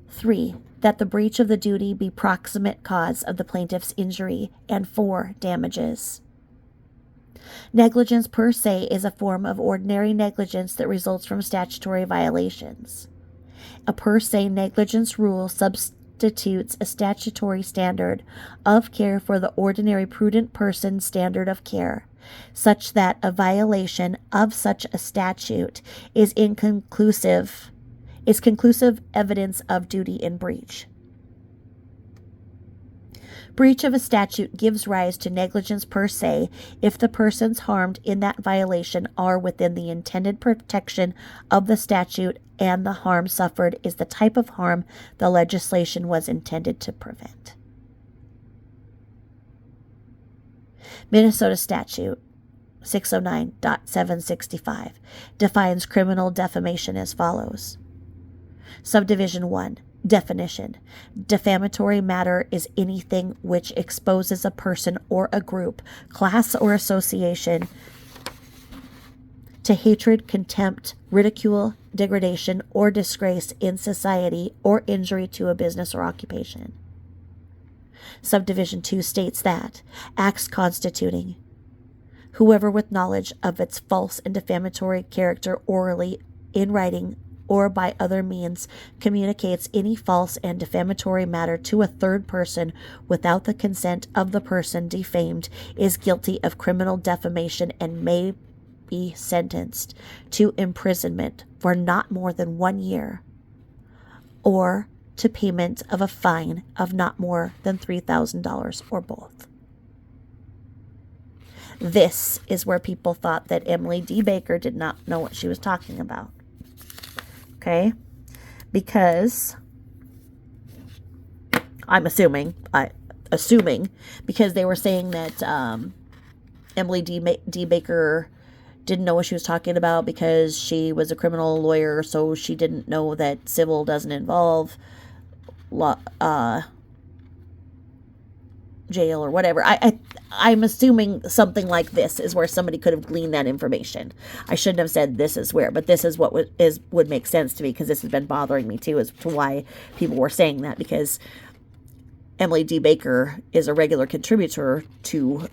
3. That the breach of the duty be proximate cause of the plaintiff's injury. And 4. Damages. Negligence per se is a form of ordinary negligence that results from statutory violations. A per se negligence rule substitutes a statutory standard of care for the ordinary prudent person's standard of care, such that a violation of such a statute is conclusive evidence of duty in breach. Breach of a statute gives rise to negligence per se if the persons harmed in that violation are within the intended protection of the statute and the harm suffered is the type of harm the legislation was intended to prevent. Minnesota statute 609.765 defines criminal defamation as follows. Subdivision 1. Definition. Defamatory matter is anything which exposes a person or a group, class or association to hatred, contempt, ridicule, degradation, or disgrace in society or injury to a business or occupation. Subdivision 2 states that acts constituting whoever with knowledge of its false and defamatory character orally, in writing, or by other means communicates any false and defamatory matter to a third person without the consent of the person defamed is guilty of criminal defamation and may be sentenced to imprisonment for not more than 1 year or to payment of a fine of not more than $3,000 or both. This is where people thought that Emily D. Baker did not know what she was talking about. Okay, because I'm assuming because they were saying that Emily D. Baker didn't know what she was talking about because she was a criminal lawyer, so she didn't know that civil doesn't involve jail or whatever. I'm assuming something like this is where somebody could have gleaned that information. I shouldn't have said this is where, but this is what would make sense to me, because this has been bothering me too as to why people were saying that, because Emily D. Baker is a regular contributor to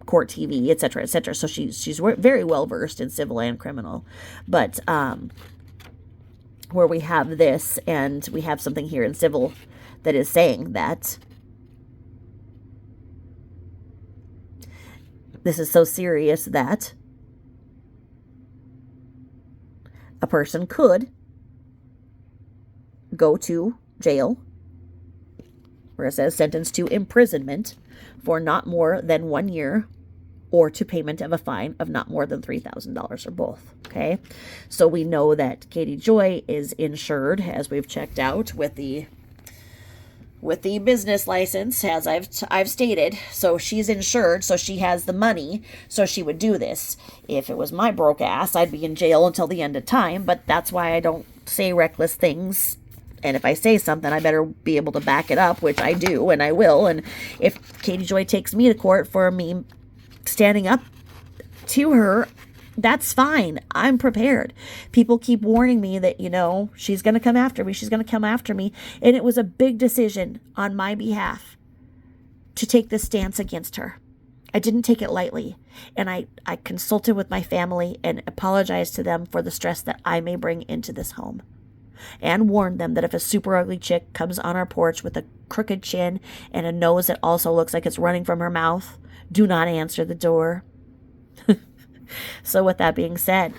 court TV, etc., etc. So she's very well versed in civil and criminal, but where we have this and we have something here in civil that is saying that this is so serious that a person could go to jail, where it says sentenced to imprisonment for not more than 1 year or to payment of a fine of not more than $3,000 or both. Okay, so we know that Katie Joy is insured, as we've checked out, with the business license, as I've stated. So she's insured, so she has the money, so she would do this. If it was my broke ass, I'd be in jail until the end of time, but that's why I don't say reckless things. And if I say something, I better be able to back it up, which I do, and I will. And if Katie Joy takes me to court for me standing up to her, that's fine. I'm prepared. People keep warning me that, she's going to come after me. She's going to come after me. And it was a big decision on my behalf to take this stance against her. I didn't take it lightly. And I consulted with my family and apologized to them for the stress that I may bring into this home. And warned them that if a super ugly chick comes on our porch with a crooked chin and a nose that also looks like it's running from her mouth, do not answer the door. So with that being said,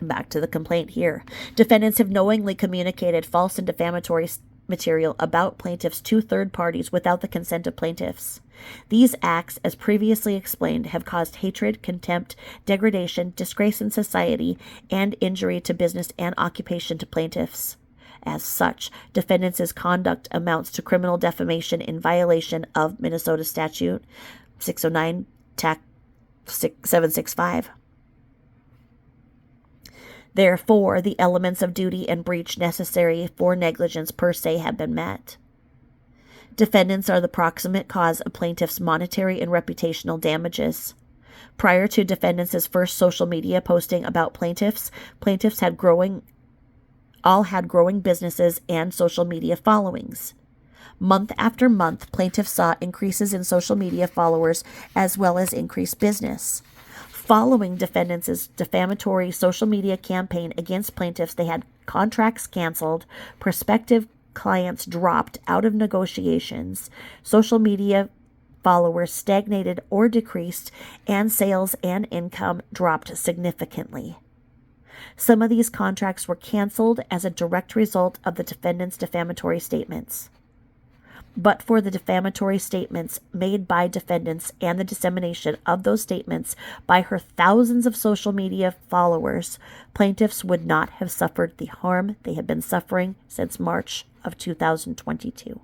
back to the complaint here. Defendants have knowingly communicated false and defamatory material about plaintiffs to third parties without the consent of plaintiffs. These acts, as previously explained, have caused hatred, contempt, degradation, disgrace in society, and injury to business and occupation to plaintiffs. As such, defendants' conduct amounts to criminal defamation in violation of Minnesota Statute 609 TAC 765. Therefore, the elements of duty and breach necessary for negligence per se have been met. Defendants are the proximate cause of plaintiffs' monetary and reputational damages. Prior to defendants' first social media posting about plaintiffs had growing businesses and social media followings. Month after month, plaintiffs saw increases in social media followers as well as increased business. Following defendants' defamatory social media campaign against plaintiffs, they had contracts canceled, prospective clients dropped out of negotiations, social media followers stagnated or decreased, and sales and income dropped significantly. Some of these contracts were canceled as a direct result of the defendants' defamatory statements. But for the defamatory statements made by defendants and the dissemination of those statements by her thousands of social media followers, plaintiffs would not have suffered the harm they have been suffering since March of 2022.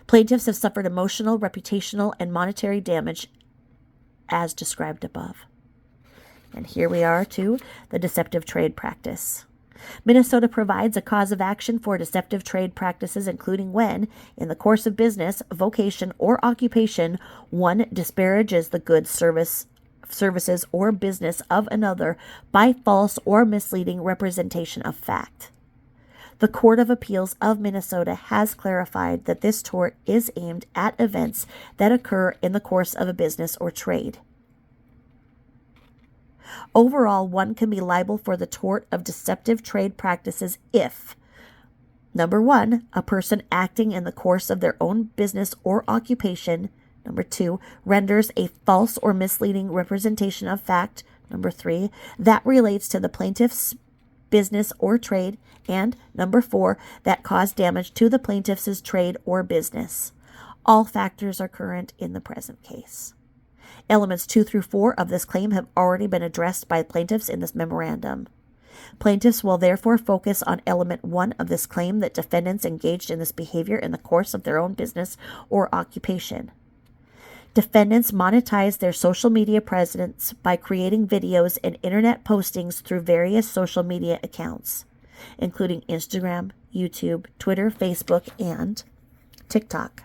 Plaintiffs have suffered emotional, reputational, and monetary damage as described above. And here we are to the deceptive trade practice. Minnesota provides a cause of action for deceptive trade practices, including when, in the course of business, vocation, or occupation, one disparages the goods, services, or business of another by false or misleading representation of fact. The Court of Appeals of Minnesota has clarified that this tort is aimed at events that occur in the course of a business or trade. Overall, one can be liable for the tort of deceptive trade practices if, number one, a person acting in the course of their own business or occupation, number two, renders a false or misleading representation of fact, number three, that relates to the plaintiff's business or trade, and number four, that caused damage to the plaintiff's trade or business. All factors are current in the present case. Elements 2 through 4 of this claim have already been addressed by plaintiffs in this memorandum. Plaintiffs will therefore focus on element 1 of this claim, that defendants engaged in this behavior in the course of their own business or occupation. Defendants monetize their social media presence by creating videos and internet postings through various social media accounts, including Instagram, YouTube, Twitter, Facebook, and TikTok.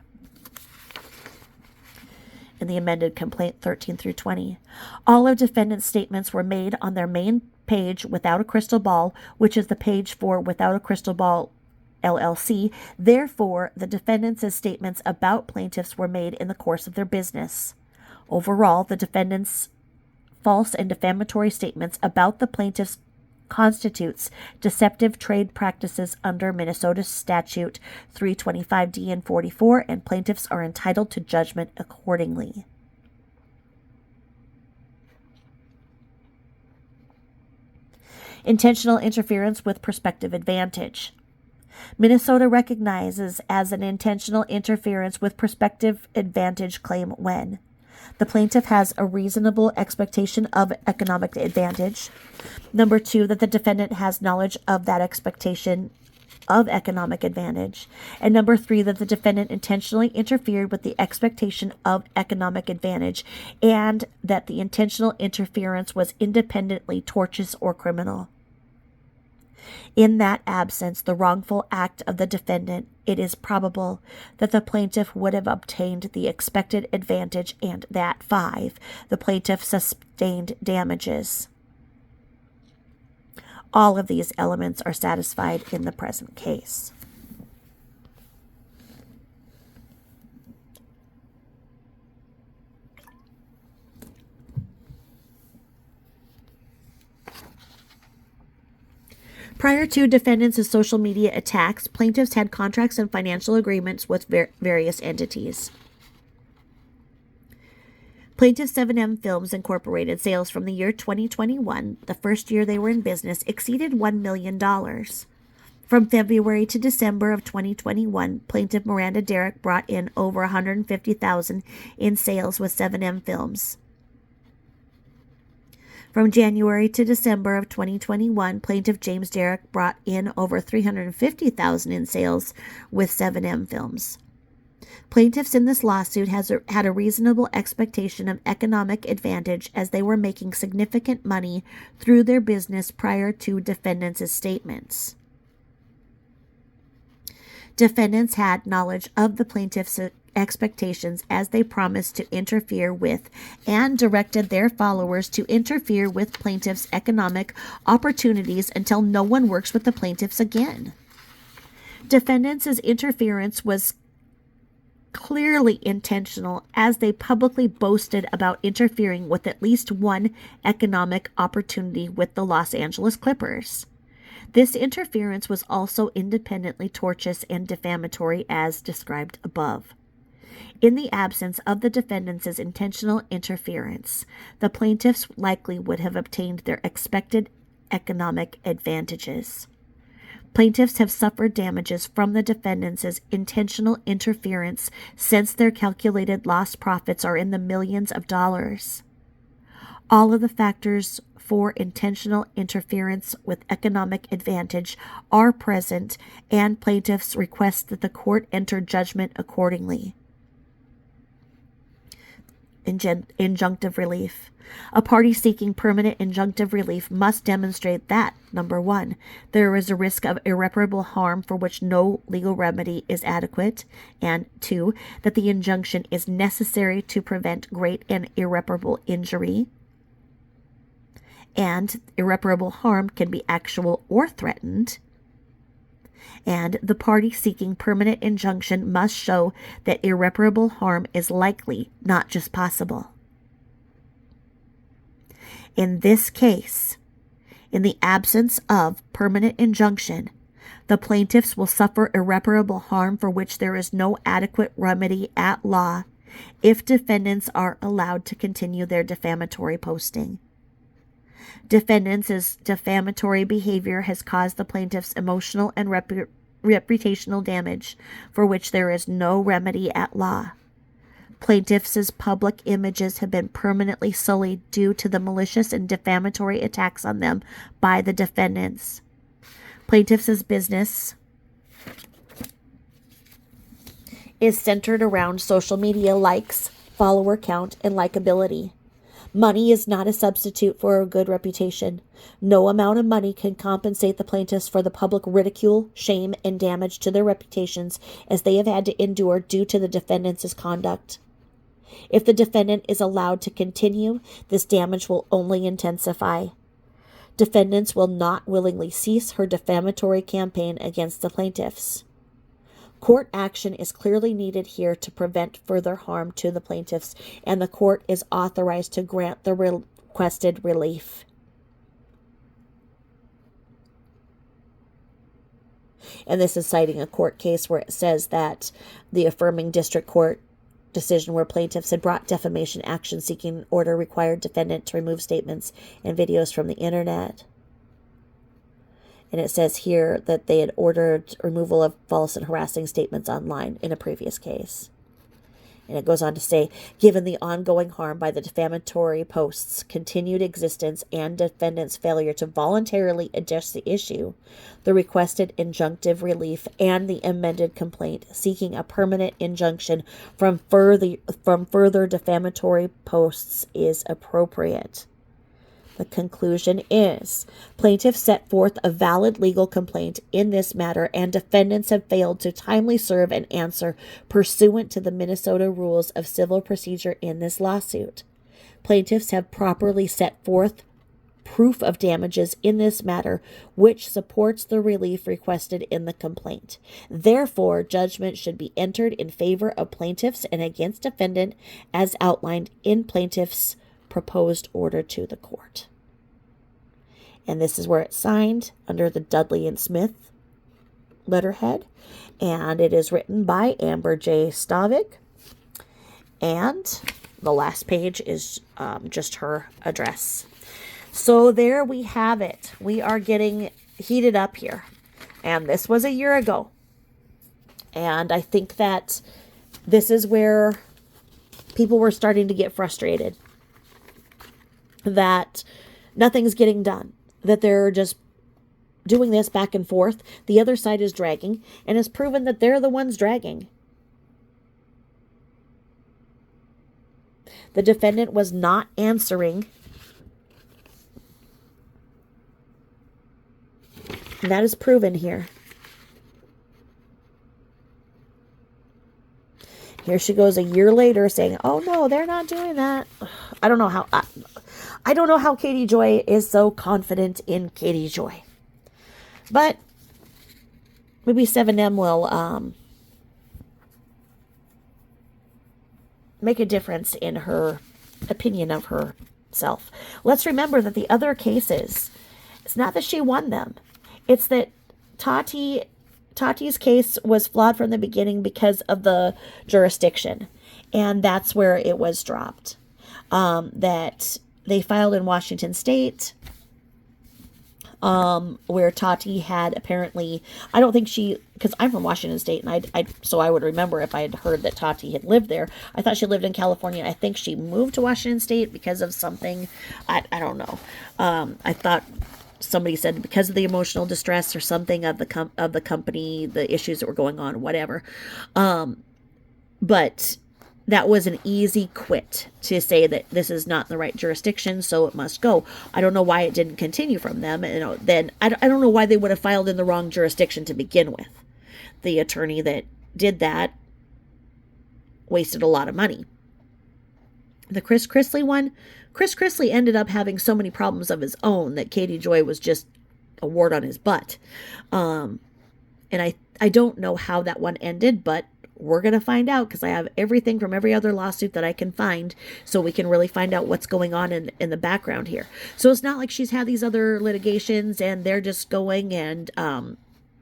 In the amended complaint 13 through 20. All of defendants' statements were made on their main page Without a Crystal Ball, which is the page for Without a Crystal Ball LLC. Therefore, the defendants' statements about plaintiffs were made in the course of their business. Overall, the defendants' false and defamatory statements about the plaintiffs constitutes deceptive trade practices under Minnesota Statute 325D and 44, and plaintiffs are entitled to judgment accordingly. Intentional interference with prospective advantage. Minnesota recognizes as an intentional interference with prospective advantage claim when the plaintiff has a reasonable expectation of economic advantage. Number 2, that the defendant has knowledge of that expectation of economic advantage. And number 3, that the defendant intentionally interfered with the expectation of economic advantage, and that the intentional interference was independently tortious or criminal. In that absence, the wrongful act of the defendant, it is probable that the plaintiff would have obtained the expected advantage, and that 5, the plaintiff sustained damages. All of these elements are satisfied in the present case. Prior to defendants' social media attacks, plaintiffs had contracts and financial agreements with various entities. Plaintiff 7M Films Incorporated sales from the year 2021, the first year they were in business, exceeded $1 million. From February to December of 2021, plaintiff Miranda Derrick brought in over $150,000 in sales with 7M Films. From January to December of 2021, plaintiff James Derrick brought in over $350,000 in sales with 7M Films. Plaintiffs in this lawsuit had a reasonable expectation of economic advantage as they were making significant money through their business prior to defendants' statements. Defendants had knowledge of the plaintiff's expectations as they promised to interfere with and directed their followers to interfere with plaintiffs' economic opportunities until no one works with the plaintiffs again. Defendants' interference was clearly intentional, as they publicly boasted about interfering with at least one economic opportunity with the Los Angeles Clippers. This interference was also independently tortious and defamatory, as described above. In the absence of the defendants' intentional interference, the plaintiffs likely would have obtained their expected economic advantages. Plaintiffs have suffered damages from the defendants' intentional interference since their calculated lost profits are in the millions of dollars. All of the factors for intentional interference with economic advantage are present, and plaintiffs request that the court enter judgment accordingly. Injunctive relief. A party seeking permanent injunctive relief must demonstrate that, number 1, there is a risk of irreparable harm for which no legal remedy is adequate, and 2, that the injunction is necessary to prevent great and irreparable injury, and irreparable harm can be actual or threatened, and the party seeking permanent injunction must show that irreparable harm is likely, not just possible. In this case, in the absence of permanent injunction, the plaintiffs will suffer irreparable harm for which there is no adequate remedy at law if defendants are allowed to continue their defamatory posting. Defendants' defamatory behavior has caused the plaintiffs emotional and reputational damage for which there is no remedy at law. Plaintiffs' public images have been permanently sullied due to the malicious and defamatory attacks on them by the defendants. Plaintiffs' business is centered around social media likes, follower count, and likability. Money is not a substitute for a good reputation. No amount of money can compensate the plaintiffs for the public ridicule, shame, and damage to their reputations as they have had to endure due to the defendants' conduct. If the defendant is allowed to continue, this damage will only intensify. Defendants will not willingly cease her defamatory campaign against the plaintiffs. Court action is clearly needed here to prevent further harm to the plaintiffs, and the court is authorized to grant the requested relief. And this is citing a court case where it says that the affirming district court decision where plaintiffs had brought defamation action seeking an order required defendant to remove statements and videos from the internet. And it says here that they had ordered removal of false and harassing statements online in a previous case. And it goes on to say, given the ongoing harm by the defamatory posts, continued existence, and defendant's failure to voluntarily address the issue, the requested injunctive relief and the amended complaint seeking a permanent injunction from further defamatory posts is appropriate. The conclusion is, plaintiffs set forth a valid legal complaint in this matter, and defendants have failed to timely serve an answer pursuant to the Minnesota Rules of Civil Procedure in this lawsuit. Plaintiffs have properly set forth proof of damages in this matter, which supports the relief requested in the complaint. Therefore, judgment should be entered in favor of plaintiffs and against defendant as outlined in plaintiff's proposed order to the court. And this is where it's signed under the Dudley and Smith letterhead, and it is written by Amber J. Stavik, and the last page is just her address. So there we have it. We are getting heated up here, and this was a year ago, and I think that this is where people were starting to get frustrated that nothing's getting done, that they're just doing this back and forth. The other side is dragging, and it's proven that they're the ones dragging. The defendant was not answering. And that is proven here. Here she goes a year later saying, oh no, they're not doing that. I don't know how Katie Joy is so confident in Katie Joy. But maybe 7M will make a difference in her opinion of herself. Let's remember that the other cases, it's not that she won them. It's that Tati's case was flawed from the beginning because of the jurisdiction. And that's where it was dropped. That they filed in Washington State, where Tati had apparently, I don't think she, because I'm from Washington State, and so I would remember if I had heard that Tati had lived there. I thought she lived in California. I think she moved to Washington State because of something. I don't know. I thought somebody said because of the emotional distress or something of the company, the issues that were going on, whatever. But that was an easy quit to say that this is not in the right jurisdiction, so it must go. I don't know why it didn't continue from them. Then I don't know why they would have filed in the wrong jurisdiction to begin with. The attorney that did that wasted a lot of money. The Chris Chrisley one, Chris Chrisley ended up having so many problems of his own that Katie Joy was just a wart on his butt. And I don't know how that one ended, but we're going to find out because I have everything from every other lawsuit that I can find so we can really find out what's going on in the background here. So it's not like she's had these other litigations and they're just going and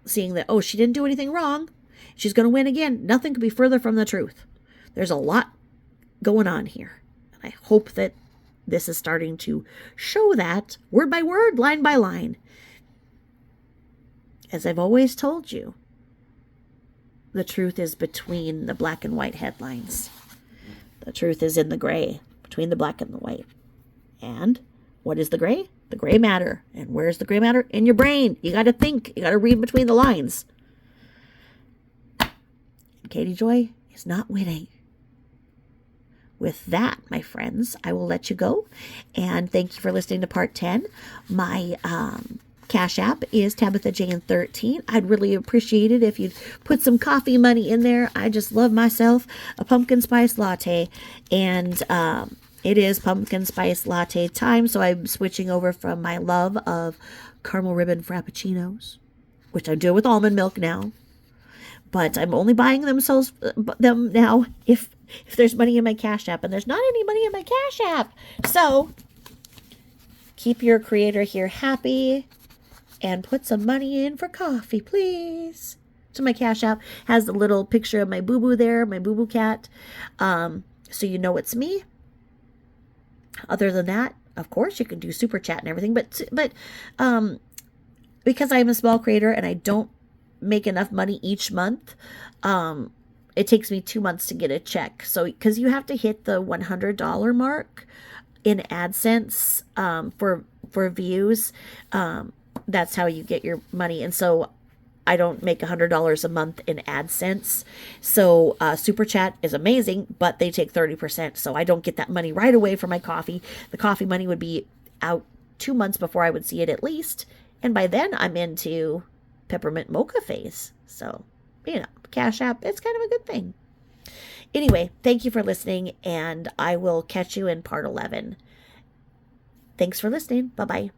seeing that, oh, she didn't do anything wrong. She's going to win again. Nothing could be further from the truth. There's a lot going on here. And I hope that this is starting to show that word by word, line by line. As I've always told you, the truth is between the black and white headlines. The truth is in the gray, between the black and the white. And what is the gray? The gray matter. And where's the gray matter? In your brain. You got to think. You got to read between the lines. And Katie Joy is not winning. With that, my friends, I will let you go. And thank you for listening to part 10. My Cash App is Tabitha Jane 13. I'd really appreciate it if you'd put some coffee money in there. I just love myself a pumpkin spice latte, and it is pumpkin spice latte time, so I'm switching over from my love of caramel ribbon frappuccinos, which I do with almond milk now, but I'm only buying them now if there's money in my Cash App, and there's not any money in my Cash App. So keep your creator here happy and put some money in for coffee, please. So my Cash App has a little picture of my boo-boo there, my boo-boo cat. So you know it's me. Other than that, of course, you can do super chat and everything. But because I'm a small creator and I don't make enough money each month, it takes me 2 months to get a check. So because you have to hit the $100 mark in AdSense for views, that's how you get your money. And so I don't make $100 a month in AdSense. So Super Chat is amazing, but they take 30%. So I don't get that money right away for my coffee. The coffee money would be out 2 months before I would see it at least. And by then I'm into peppermint mocha phase. So, Cash App, it's kind of a good thing. Anyway, thank you for listening, and I will catch you in part 11. Thanks for listening. Bye-bye.